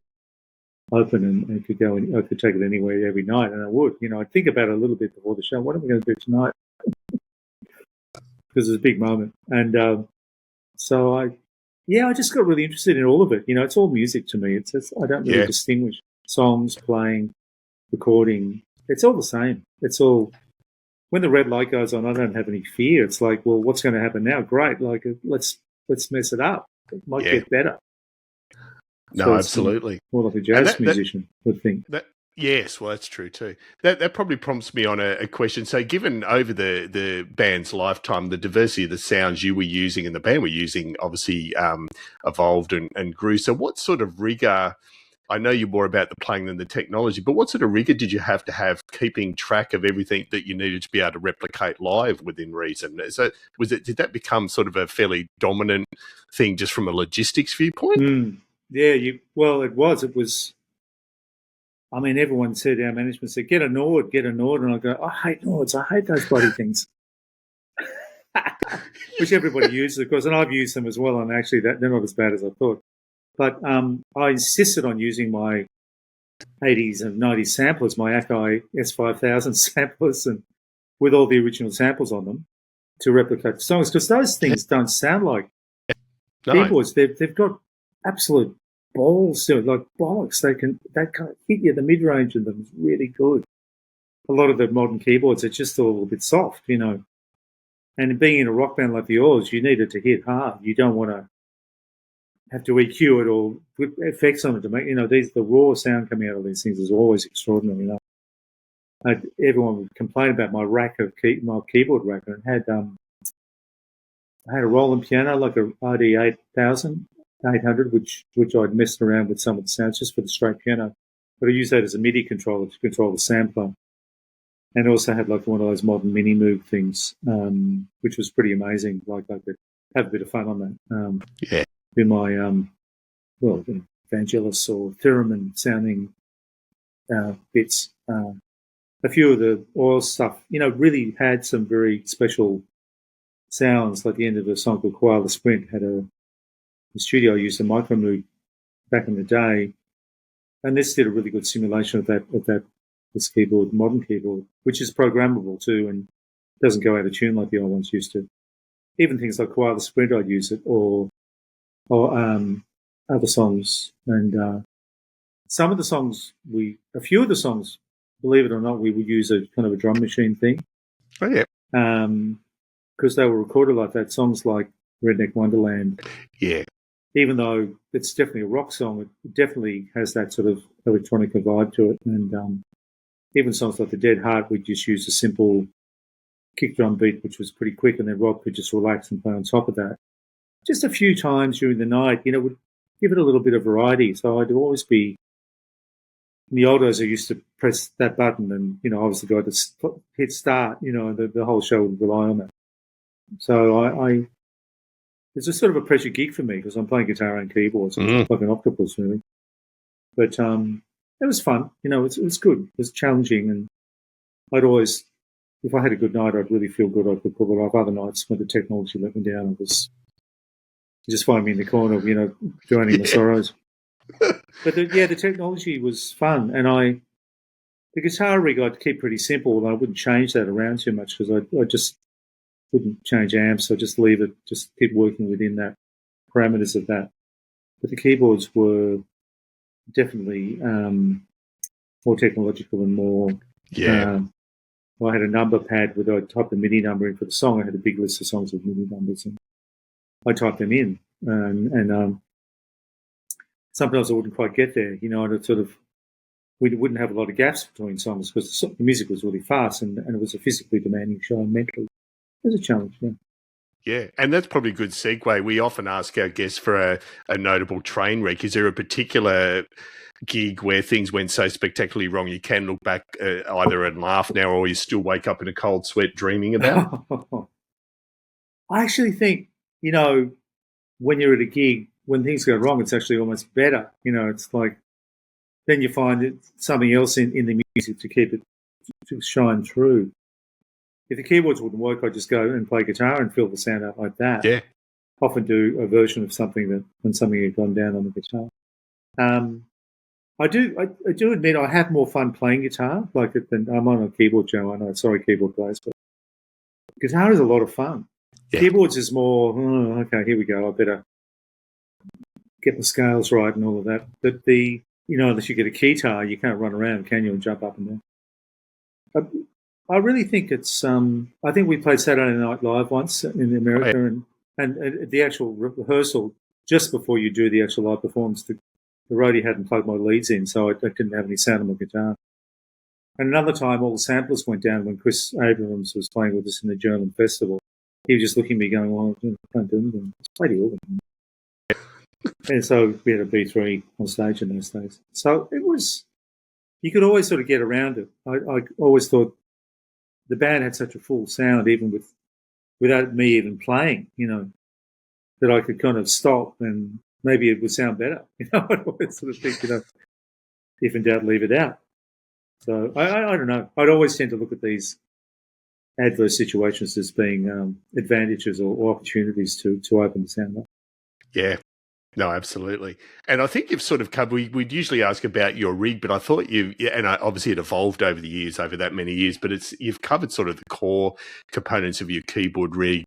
S1: open, and could go. I could take it anywhere every night, and I would. I'd think about it a little bit before the show. What am I going to do tonight? Because it's a big moment, and so I just got really interested in all of it. It's all music to me. I don't really distinguish songs, playing, recording. It's all the same. It's all. When the red light goes on, I don't have any fear. It's like, well, what's going to happen now? Great, let's mess it up. It might get better.
S2: No,
S1: so
S2: absolutely.
S1: More like a jazz musician would think.
S2: Yes, well, that's true too. That probably prompts me on a question. So, given over the band's lifetime, the diversity of the sounds you were using and the band were using obviously evolved and grew. So, what sort of rigor? I know you're more about the playing than the technology, but what sort of rigor did you have keeping track of everything that you needed to be able to replicate live within reason? So did that become sort of a fairly dominant thing just from a logistics viewpoint?
S1: Yeah, it was. I mean, everyone said, our management said, get a Nord. And I go, I hate Nords. I hate those bloody things. Which everybody uses, of course, and I've used them as well, and actually they're not as bad as I thought. But I insisted on using my 80s and 90s samplers, my Akai S5000 samplers, and with all the original samples on them to replicate the songs, because those things don't sound like keyboards. They've got absolute balls to it, like bollocks. They can hit you. The mid-range of them is really good. A lot of the modern keyboards are just all a bit soft, And being in a rock band like the Oils, you need it to hit hard. You don't want to have to EQ it or put effects on it to make, the raw sound coming out of these things is always extraordinary. Everyone would complain about my rack of my keyboard rack, and I had a Roland piano, like a RD 800, which I'd messed around with some of the sounds just for the straight piano. But I used that as a MIDI controller to control the sampler. And also had like one of those modern Minimoog things, which was pretty amazing. Like I could have a bit of fun on that. In my, Vangelis or Theremin sounding bits. A few of the Oil stuff, really had some very special sounds. Like the end of a song called Koala Sprint had the studio used a Micromoog back in the day, and this did a really good simulation of this keyboard, modern keyboard, which is programmable too and doesn't go out of tune like the old ones used to. Even things like Koala Sprint, I'd use it, or other songs. And some of the songs, a few of the songs, believe it or not, we would use a kind of a drum machine thing.
S2: Oh, yeah.
S1: Because they were recorded like that. Songs like Redneck Wonderland.
S2: Yeah.
S1: Even though it's definitely a rock song, it definitely has that sort of electronic vibe to it. And even songs like The Dead Heart, we just used a simple kick drum beat, which was pretty quick, and then Rob could just relax and play on top of that. Just a few times during the night, would give it a little bit of variety. So I'd always be, in the old days, I used to press that button and, I was the guy to hit start, the whole show would rely on that. So it's a sort of a pressure gig for me because I'm playing guitar and keyboards, like an octopus, really. But it was fun. It was good. It was challenging, and I'd always, if I had a good night, I'd really feel good. I could pull it off. Other nights when the technology let me down, it was just find me in the corner, drowning my sorrows. But the technology was fun, and the guitar rig I'd keep pretty simple, and I wouldn't change that around too much because I just wouldn't change amps. I just leave it, just keep working within that parameters of that. But the keyboards were definitely more technological and more.
S2: Yeah.
S1: I had a number pad where I typed the MIDI number in for the song. I had a big list of songs with MIDI numbers, and I typed them in. And sometimes I wouldn't quite get there. I'd sort of, we wouldn't have a lot of gaps between songs because the music was really fast, and it was a physically demanding show and mentally. It was a challenge, yeah.
S2: Yeah, and that's probably a good segue. We often ask our guests for a notable train wreck. Is there a particular gig where things went so spectacularly wrong you can look back either and laugh now, or you still wake up in a cold sweat dreaming about?
S1: I actually think, when you're at a gig, when things go wrong, it's actually almost better. It's like then you find something else in the music to keep it to shine through. if the keyboards wouldn't work, I'd just go and play guitar and feel the sound out like that.
S2: Yeah.
S1: Often do a version of something when something had gone down on the guitar. I do admit I have more fun playing guitar. I'm on a keyboard channel. I know, sorry, keyboard players, but guitar is a lot of fun. Yeah. Keyboards is more, okay, here we go. I better get the scales right and all of that. But unless you get a keytar, you can't run around, can you, and jump up and down. I really think it's. I think we played Saturday Night Live once in America, and the actual rehearsal just before you do the actual live performance, the roadie hadn't plugged my leads in, so I didn't have any sound on my guitar. And another time, all the samplers went down when Chris Abrams was playing with us in the German festival. He was just looking at me going, well, I can't do anything. Just play the organ. And so we had a B3 on stage in those days. So it was, you could always sort of get around it. I always thought the band had such a full sound, even without me even playing, that I could kind of stop and maybe it would sound better. I'd always sort of think, if in doubt, leave it out. So I don't know. I'd always tend to look at these adverse situations as being advantages or opportunities to open the sound up.
S2: Yeah. No, absolutely. And I think you've sort of covered, we'd usually ask about your rig, but I thought obviously it evolved over the years, over that many years, but you've covered sort of the core components of your keyboard rig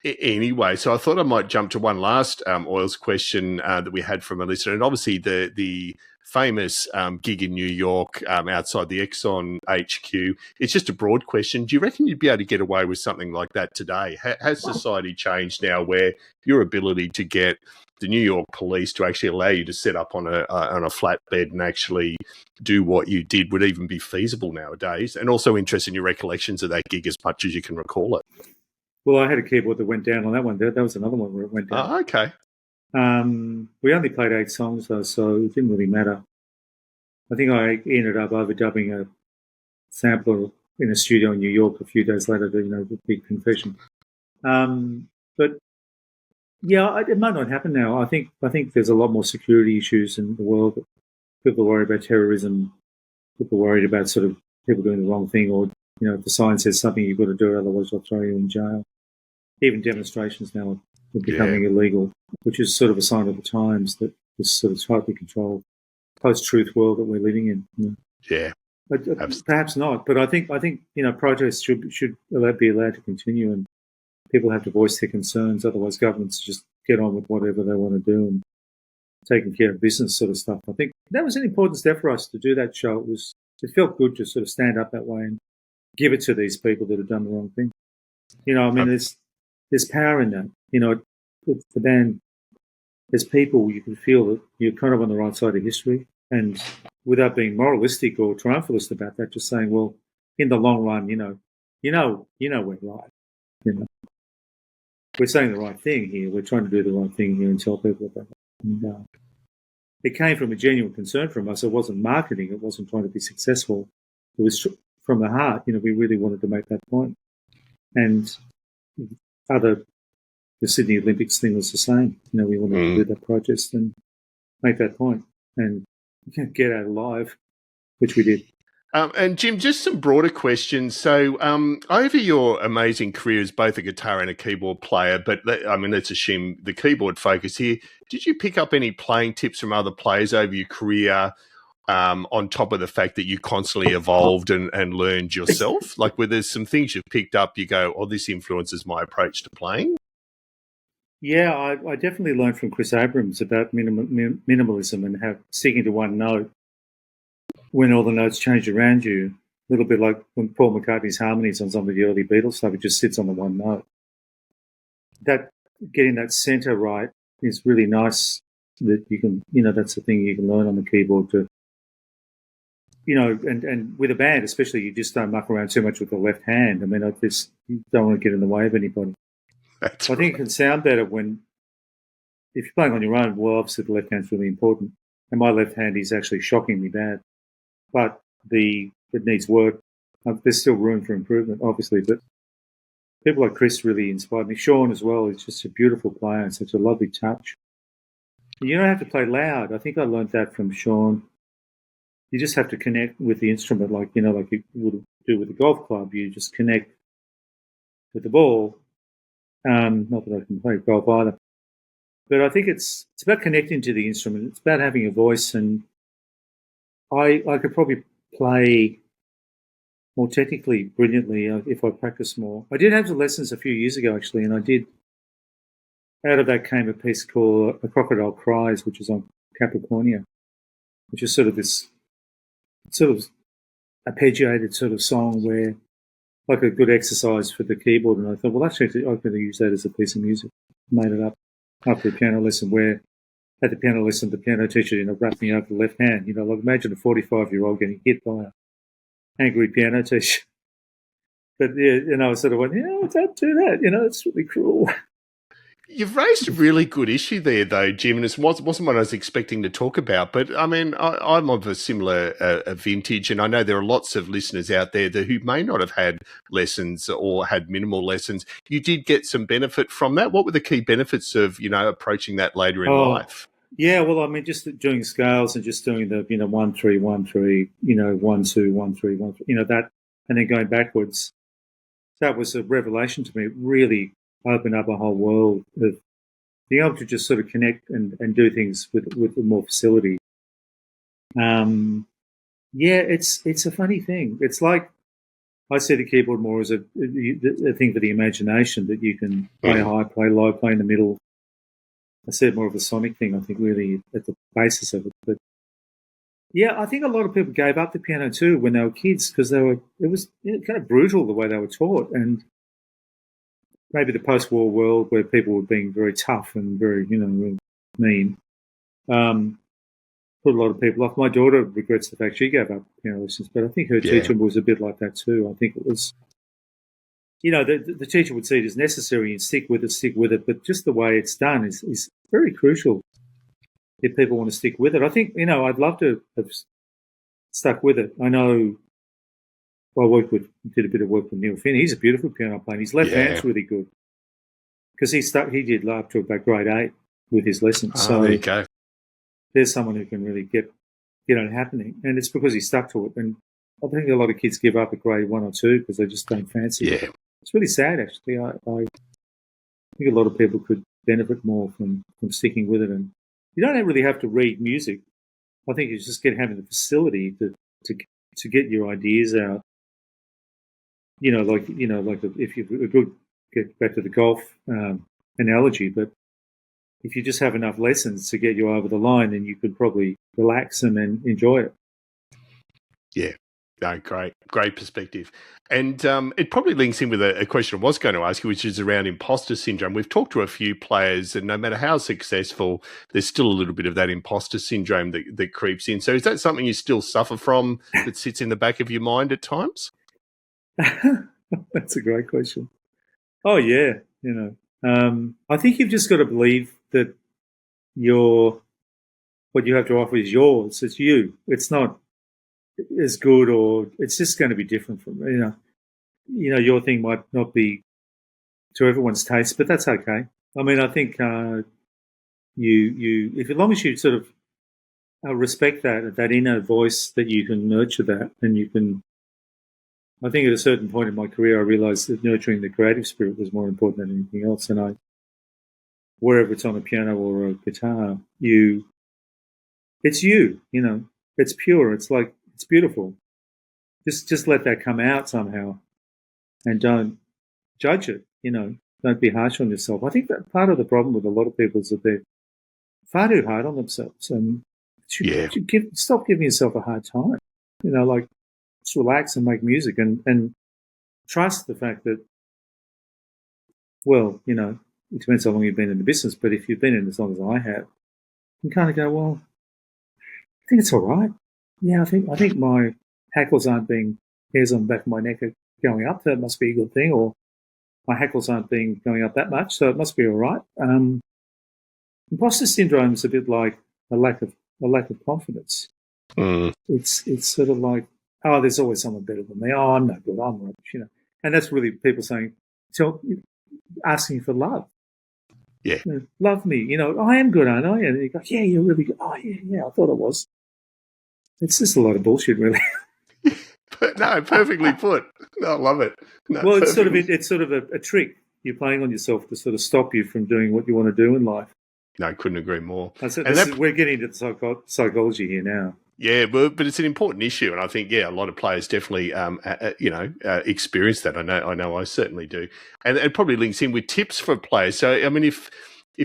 S2: anyway. So I thought I might jump to one last Oils question that we had from a listener. And obviously the famous gig in New York outside the Exxon HQ, it's just a broad question. Do you reckon you'd be able to get away with something like that today? Has society changed now where your ability to get the New York police to actually allow you to set up on a flatbed and actually do what you did would even be feasible nowadays? And also interested in your recollections of that gig as much as you can recall it.
S1: Well, I had a keyboard that went down on that one. That was another one where it went down.
S2: Oh, okay.
S1: We only played 8 songs, though, so it didn't really matter. I think I ended up overdubbing a sampler in a studio in New York a few days later, the big confession. But, yeah, it might not happen now. I think there's a lot more security issues in the world. People are worried about terrorism. People are worried about sort of people doing the wrong thing, or, if the sign says something, you've got to do it, otherwise they'll throw you in jail. Even demonstrations now are becoming illegal, which is sort of a sign of the times that this sort of tightly controlled post-truth world that we're living in.
S2: Yeah,
S1: perhaps not, but I think protests should be allowed to continue, and people have to voice their concerns. Otherwise, governments just get on with whatever they want to do and taking care of business sort of stuff. I think that was an important step for us to do that show. It felt good to sort of stand up that way and give it to these people that have done the wrong thing. There's power in that. The band, as people, you can feel that you're kind of on the right side of history, and without being moralistic or triumphalist about that, just saying, well, in the long run, we're right. We're saying the right thing here. We're trying to do the right thing here and tell people about it. And, it came from a genuine concern from us. It wasn't marketing. It wasn't trying to be successful. It was from the heart. We really wanted to make that point. And the Sydney Olympics thing was the same. We wanted to do that protest and make that point and get out alive, which we did.
S2: And Jim, just some broader questions. So over your amazing career as both a guitar and a keyboard player, but let's assume the keyboard focus here, did you pick up any playing tips from other players over your career on top of the fact that you constantly evolved and learned yourself? Like, were there some things you've picked up, you go, oh, this influences my approach to playing?
S1: Yeah, I definitely learned from Chris Abrams about minimalism and sticking to one note when all the notes change around you. A little bit like when Paul McCartney's harmonies on some of the early Beatles stuff, it just sits on the one note. That getting that center right is really nice. That you can, that's the thing you can learn on the keyboard to, and with a band especially, you just don't muck around too much with the left hand. You don't want to get in the way of anybody. I think it can sound better if you're playing on your own. Well, obviously the left hand's really important, and my left hand is actually shockingly bad. But it needs work. There's still room for improvement, obviously. But people like Chris really inspired me. Sean as well is just a beautiful player and such a lovely touch. You don't have to play loud. I think I learned that from Sean. you just have to connect with the instrument, like you would do with a golf club. You just connect with the ball. Not that I can play golf either, but I think it's about connecting to the instrument. It's about having a voice, and I could probably play more technically brilliantly if I practice more. I did have the lessons a few years ago actually, and I did. Out of that came a piece called "A Crocodile Cries," which is on Capricornia, which is sort of this sort of arpeggiated sort of song where, like a good exercise for the keyboard. And I thought, well, actually, I could use that as a piece of music. Made it up after a piano lesson where at the piano lesson, the piano teacher, wrapped me over the left hand. Like imagine a 45-year-old getting hit by an angry piano teacher. But yeah, I sort of went, don't do that. It's really cruel.
S2: You've raised a really good issue there, though, Jim, and it wasn't what I was expecting to talk about. But, I mean, I'm of a similar vintage, and I know there are lots of listeners out there who may not have had lessons or had minimal lessons. You did get some benefit from that. What were the key benefits of, approaching that later in life?
S1: Yeah, well, I mean, just doing scales and just doing the, 1 3 1 3, 1 2 1 3 1 3, that, and then going backwards. That was a revelation to me. It really opened up a whole world of being able to just sort of connect and do things with more facility. Yeah, it's a funny thing. It's like I see the keyboard more as a thing for the imagination, that you can play high, play low, play in the middle. I see it more of a sonic thing, I think, really at the basis of it. But yeah, I think a lot of people gave up the piano too when they were kids because it was kind of brutal the way they were taught, and maybe the post-war world where people were being very tough and very, really mean, put a lot of people off. My daughter regrets the fact she gave up piano lessons, but I think her teacher was a bit like that too. I think it was, the teacher would see it as necessary and stick with it, but just the way it's done is very crucial if people want to stick with it. I think, I'd love to have stuck with it. I know I did a bit of work with Neil Finn. He's a beautiful piano player. His left hand's really good because he did up to about grade 8 with his lessons. So
S2: there you go.
S1: There's someone who can really get it happening, and it's because he stuck to it. And I think a lot of kids give up at grade 1 or 2 because they just don't fancy it. It's really sad, actually. I think a lot of people could benefit more from sticking with it, and you don't really have to read music. I think you just having the facility to get your ideas out. If you get back to the golf analogy, but if you just have enough lessons to get you over the line, then you could probably relax and then enjoy it.
S2: Yeah. No, great perspective. And it probably links in with a question I was going to ask you, which is around imposter syndrome. We've talked to a few players, and no matter how successful, there's still a little bit of that imposter syndrome that creeps in. So is that something you still suffer from that sits in the back of your mind at times?
S1: That's a great question. Oh, yeah. I think you've just got to believe that what you have to offer is yours. It's you. It's not as good, or it's just going to be different from, your thing might not be to everyone's taste, but that's okay. I mean, I think if as long as you sort of respect that inner voice, that you can nurture that, and you can. I think at a certain point in my career, I realised that nurturing the creative spirit was more important than anything else. And wherever it's on a piano or a guitar, it's you. It's pure. It's like, it's beautiful. Just let that come out somehow, and don't judge it. Don't be harsh on yourself. I think that part of the problem with a lot of people is that they're far too hard on themselves, and stop giving yourself a hard time. Just relax and make music, and trust the fact that, well, it depends how long you've been in the business, but if you've been in as long as I have, you kind of go, well, I think it's all right. Yeah, I think my hackles aren't being, hairs on the back of my neck are going up, so it must be a good thing, or my hackles aren't going up that much, so it must be all right. Imposter syndrome is a bit like a lack of confidence. It's sort of like, oh, there's always someone better than me. Oh, I'm no good. I'm rubbish, And that's really people saying, asking for love.
S2: Yeah.
S1: Love me. I am good, aren't I? And you go, yeah, you're really good. Oh, yeah, I thought I was. It's just a lot of bullshit, really.
S2: But no, perfectly put. No, I love it. No,
S1: Well, it's sort of a trick you're playing on yourself to sort of stop you from doing what you want to do in life.
S2: No, I couldn't agree more.
S1: We're getting into psychology here now.
S2: Yeah, but it's an important issue, and I think a lot of players definitely, experience that. I know, I certainly do, and it probably links in with tips for players. So, I mean, if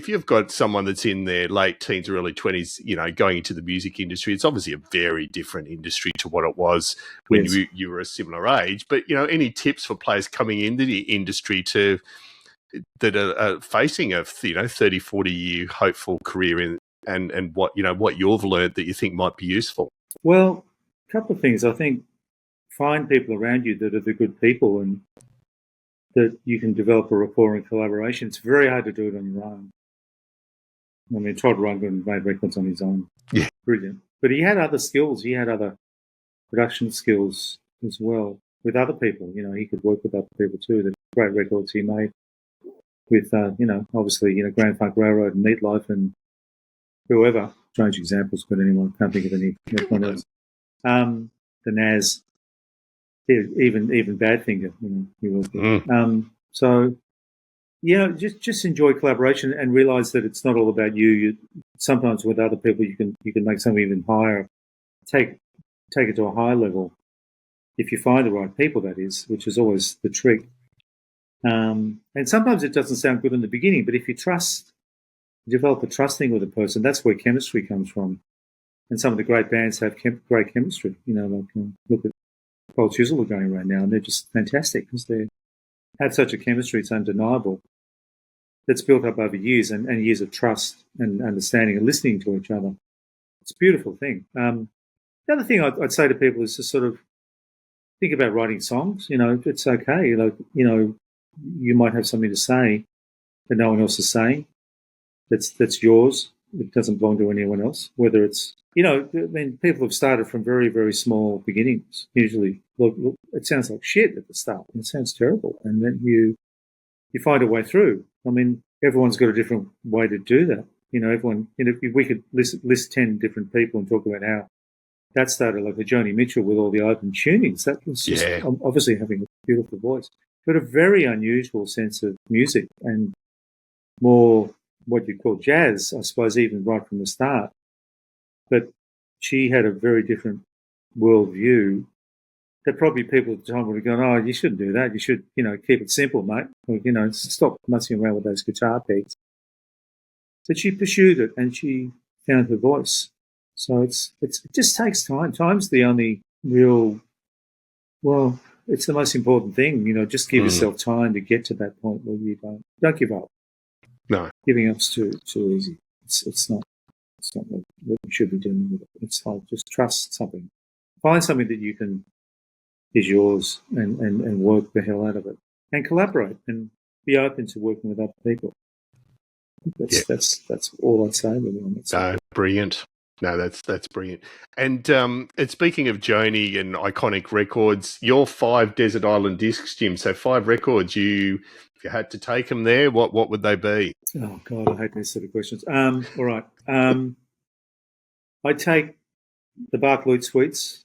S2: you've got someone that's in their late teens or early 20s, going into the music industry, it's obviously a very different industry to what it was when you were a similar age. But any tips for players coming into the industry that are facing a 30, 40 year hopeful career in? And what you've learned that you think might be useful?
S1: Well, a couple of things. I think find people around you that are the good people and that you can develop a rapport and collaboration. It's very hard to do it on your own. I mean, Todd Rundgren made records on his own.
S2: Yeah.
S1: Brilliant. But he had other skills. He had other production skills as well with other people. He could work with other people too. The great records he made with, obviously, Grand Funk Railroad and Meatloaf and whoever. Strange examples, but anyway, I can't think of anyone else. The Nas, even Badfinger, he was there. So, just enjoy collaboration and realize that it's not all about you. Sometimes with other people, you can make something even higher. Take it to a higher level if you find the right people. That is, which is always the trick. And sometimes it doesn't sound good in the beginning, but if you develop a trusting with a person, that's where chemistry comes from. And some of the great bands have great chemistry. Look at Cold Chisel are going right now, and they're just fantastic because they have such a chemistry. It's undeniable. That's built up over years and years of trust and understanding and listening to each other. It's a beautiful thing. The other thing I'd say to people is to sort of think about writing songs. It's okay. You might have something to say that no one else is saying. That's yours. It doesn't belong to anyone else. Whether it's, people have started from very, very small beginnings. Usually, look, it sounds like shit at the start. It sounds terrible. And then you find a way through. I mean, everyone's got a different way to do that. Everyone, if we could list 10 different people and talk about how that started, like a Joni Mitchell with all the open tunings. That was just obviously having a beautiful voice, but a very unusual sense of music and more what you call jazz, I suppose, even right from the start. But she had a very different worldview that probably people at the time would have gone, oh, you shouldn't do that. You should, keep it simple, mate. Or, stop messing around with those guitar pegs. But she pursued it and she found her voice. So it just takes time. Time's the only real, it's the most important thing. Just give yourself time to get to that point where you don't give up.
S2: No,
S1: giving up's too easy. It's not what you should be doing with it. It's like just trust something, find something that is yours, and work the hell out of it, and collaborate, and be open to working with other people. That's all I'd say really on that.
S2: No, brilliant. No, that's brilliant. And speaking of Joni and iconic records, your 5 Desert Island discs, Jim. So 5 records. If you had to take them there, what would they be?
S1: Oh God, I hate these sort of questions. All right. I take the Bach Lute Suites,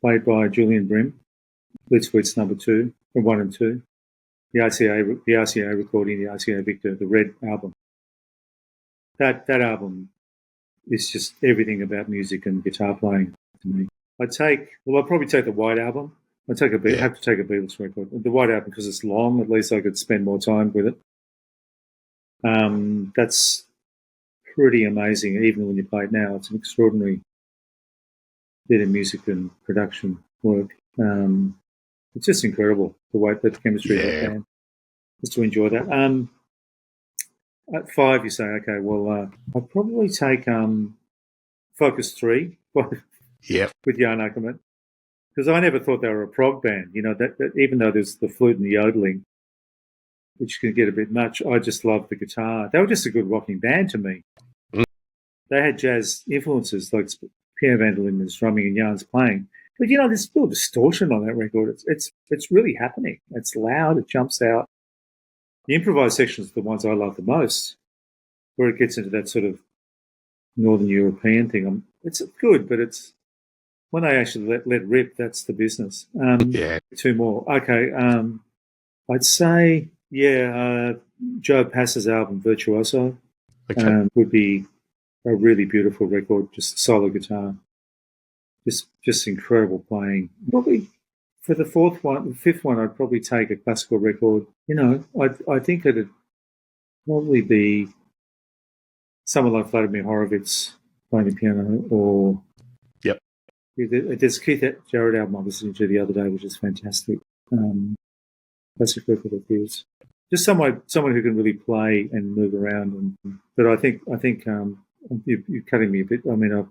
S1: played by Julian Brim. Lute Suites number 2, 1 and 2. The RCA recording, the RCA Victor, the Red album. That album is just everything about music and guitar playing to me. I'll probably take the White album. Have to take a Beatles record. The White album, because it's long, at least I could spend more time with it. That's pretty amazing, even when you play it now. It's an extraordinary bit of music and production work. It's just incredible, the chemistry of that band. Just to enjoy that. At 5, you say, okay, well, I'd probably take Focus 3 with Jan Ackerman, because I never thought they were a prog band. That even though there's the flute and the yodeling, which can get a bit much, I just loved the guitar. They were just a good rocking band to me. Mm. They had jazz influences, like Pierre Vanderlyn is drumming and Jan's playing. But, there's still distortion on that record. It's really happening. It's loud. It jumps out. The improvised sections are the ones I love the most, where it gets into that sort of Northern European thing. It's good, but it's when they actually let rip, that's the business.
S2: Yeah.
S1: Two more. Okay. I'd say, Joe Pass's album Virtuoso would be a really beautiful record, just solo guitar, just incredible playing. Probably for the fifth one, I'd probably take a classical record. I think it'd probably be someone like Vladimir Horowitz playing the piano, or there's Keith Jarrett album I was listening to the other day, which is fantastic. Classic record of his. Just someone who can really play and move around. But I think you're cutting me a bit. I mean, I'll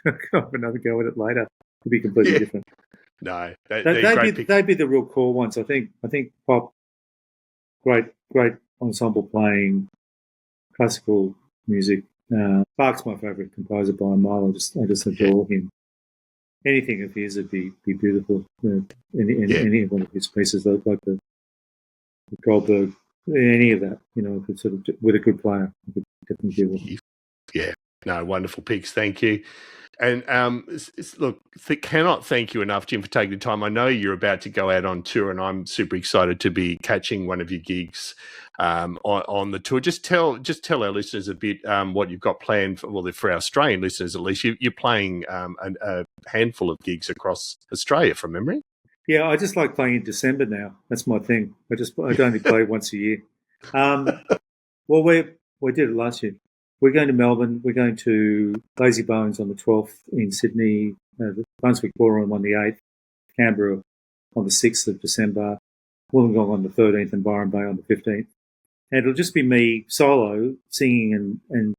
S1: have another go at it later. It'll be completely different.
S2: No,
S1: they'd be the real core ones. I think pop, great ensemble playing, classical music. Bach's my favourite composer by a mile. I just adore him. Anything of his would be beautiful. Any one of his pieces, like the Goldberg, any of that. Could sort of, with a good player, could definitely do it.
S2: Yeah, no, wonderful picks. Thank you. And look, cannot thank you enough, Jim, for taking the time. I know you're about to go out on tour, and I'm super excited to be catching one of your gigs on the tour. Just tell our listeners a bit what you've got planned for our Australian listeners at least. You're playing a handful of gigs across Australia from memory.
S1: Yeah, I just like playing in December now. That's my thing. I only play once a year. Well, we did it last year. We're going to Melbourne. We're going to Lazy Bones on the 12th in Sydney, the Brunswick Ballroom on the 8th, Canberra on the 6th of December, Wollongong on the 13th, and Byron Bay on the 15th. And it'll just be me solo singing and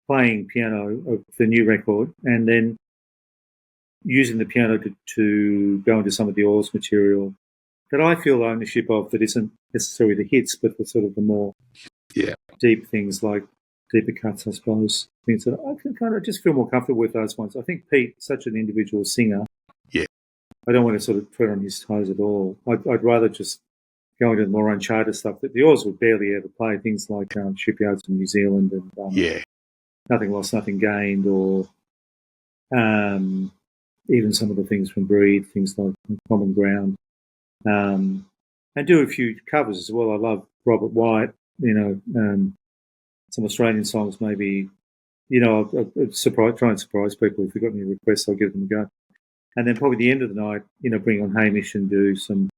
S1: playing piano of the new record, and then using the piano to go into some of the oils material that I feel ownership of, that isn't necessarily the hits, but the sort of the more deep things, like deeper cuts, I suppose. Things that I can kind of just feel more comfortable with those ones. I think Pete's such an individual singer. Yeah. I don't want to sort of tread on his toes at all. I'd rather just go into the more uncharted stuff that the oils would barely ever play, things like Shipyards in New Zealand and Nothing Lost, Nothing Gained, or even some of the things from Breathe, things like Common Ground. And do a few covers as well. I love Robert White, some Australian songs maybe. I'll try and surprise people. If they've got any requests, I'll give them a go. And then probably the end of the night, bring on Hamish and do some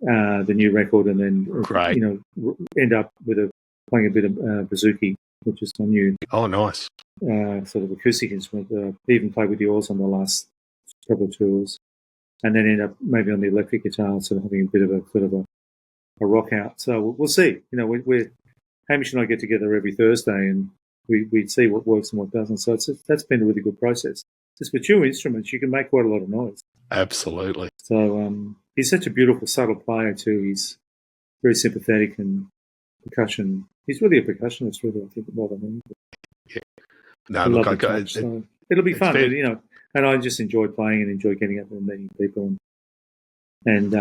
S1: the new record, and then end up with playing a bit of bouzouki, which is my new
S2: nice
S1: sort of acoustic instrument. Even played with the oars on the last couple of tours, and then end up maybe on the electric guitar, sort of having a bit of a rock out. So we'll see. We're Hamish and I get together every Thursday, and we see what works and what doesn't. So that's been a really good process. Just with two instruments, you can make quite a lot of noise.
S2: Absolutely.
S1: So he's such a beautiful, subtle player too. He's very sympathetic, and percussion. He's really a percussionist, really, I think, more than anything.
S2: Yeah. No, look,
S1: so it'll be fun, and I just enjoy playing and enjoy getting out there and meeting people, and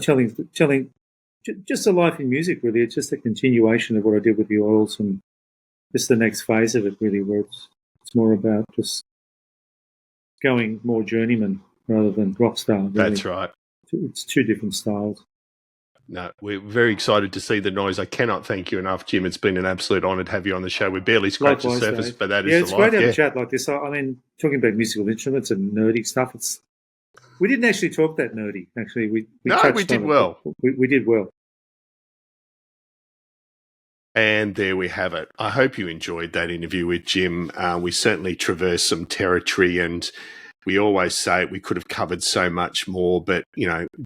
S1: telling just a life in music. Really, it's just a continuation of what I did with the oils, and just the next phase of it. Really, where it's more about just going more journeyman rather than rock star. Really.
S2: That's right.
S1: It's two different styles.
S2: No, we're very excited to see the noise. I cannot thank you enough, Jim. It's been an absolute honour to have you on the show. We barely scratched the surface, but that is the life.
S1: Yeah, it's great to have a chat like this. I mean, talking about musical instruments and nerdy stuff, we didn't actually talk that nerdy, actually. We did well. We did well.
S2: And there we have it. I hope you enjoyed that interview with Jim. We certainly traversed some territory, and we always say we could have covered so much more, but,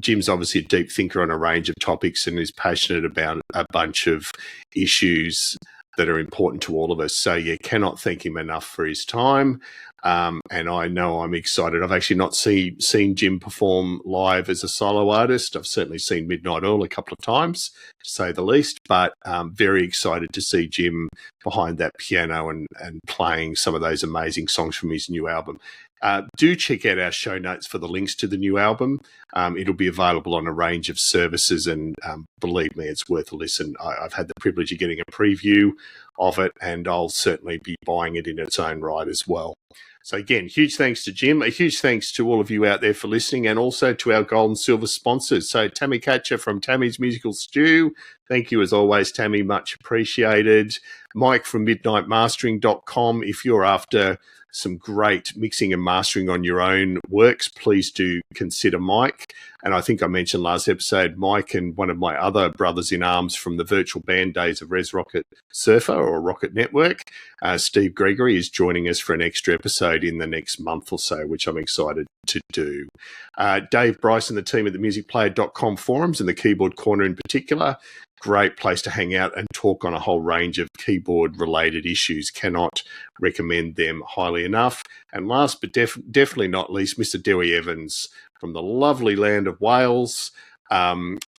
S2: Jim's obviously a deep thinker on a range of topics and is passionate about a bunch of issues that are important to all of us. So, cannot thank him enough for his time. And I know I'm excited. I've actually not seen Jim perform live as a solo artist. I've certainly seen Midnight Oil a couple of times, say the least, but very excited to see Jim behind that piano and playing some of those amazing songs from his new album. Do check out our show notes for the links to the new album. It'll be available on a range of services, and believe me, it's worth a listen. I've had the privilege of getting a preview of it, and I'll certainly be buying it in its own right as well. So again, huge thanks to Jim, a huge thanks to all of you out there for listening, and also to our gold and silver sponsors. So Tammy Catcher from Tammy's Musical Stew, thank you as always, Tammy, much appreciated. Mike from midnightmastering.com, if you're after some great mixing and mastering on your own works, please do consider Mike. And I think I mentioned last episode, Mike and one of my other brothers in arms from the virtual band days of Res Rocket Surfer or Rocket Network, Steve Gregory, is joining us for an extra episode in the next month or so, which I'm excited to do. Dave Bryce and the team at the musicplayer.com forums, and the Keyboard Corner in particular, great place to hang out and talk on a whole range of keyboard-related issues. Cannot recommend them highly enough. And last but definitely not least, Mr. Dewey Evans from the lovely land of Wales.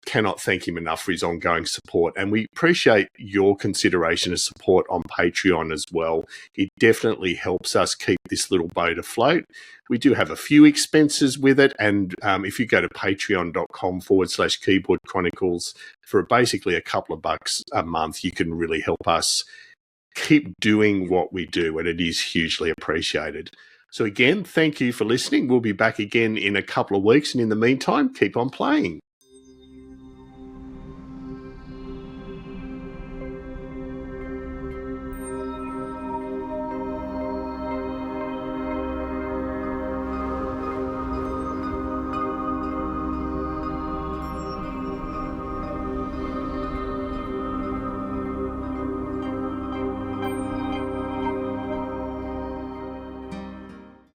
S2: Cannot thank him enough for his ongoing support. And we appreciate your consideration of support on Patreon as well. It definitely helps us keep this little boat afloat. We do have a few expenses with it. And if you go to patreon.com/Keyboard Chronicles, for basically a couple of bucks a month, you can really help us keep doing what we do. And it is hugely appreciated. So again, thank you for listening. We'll be back again in a couple of weeks. And in the meantime, keep on playing.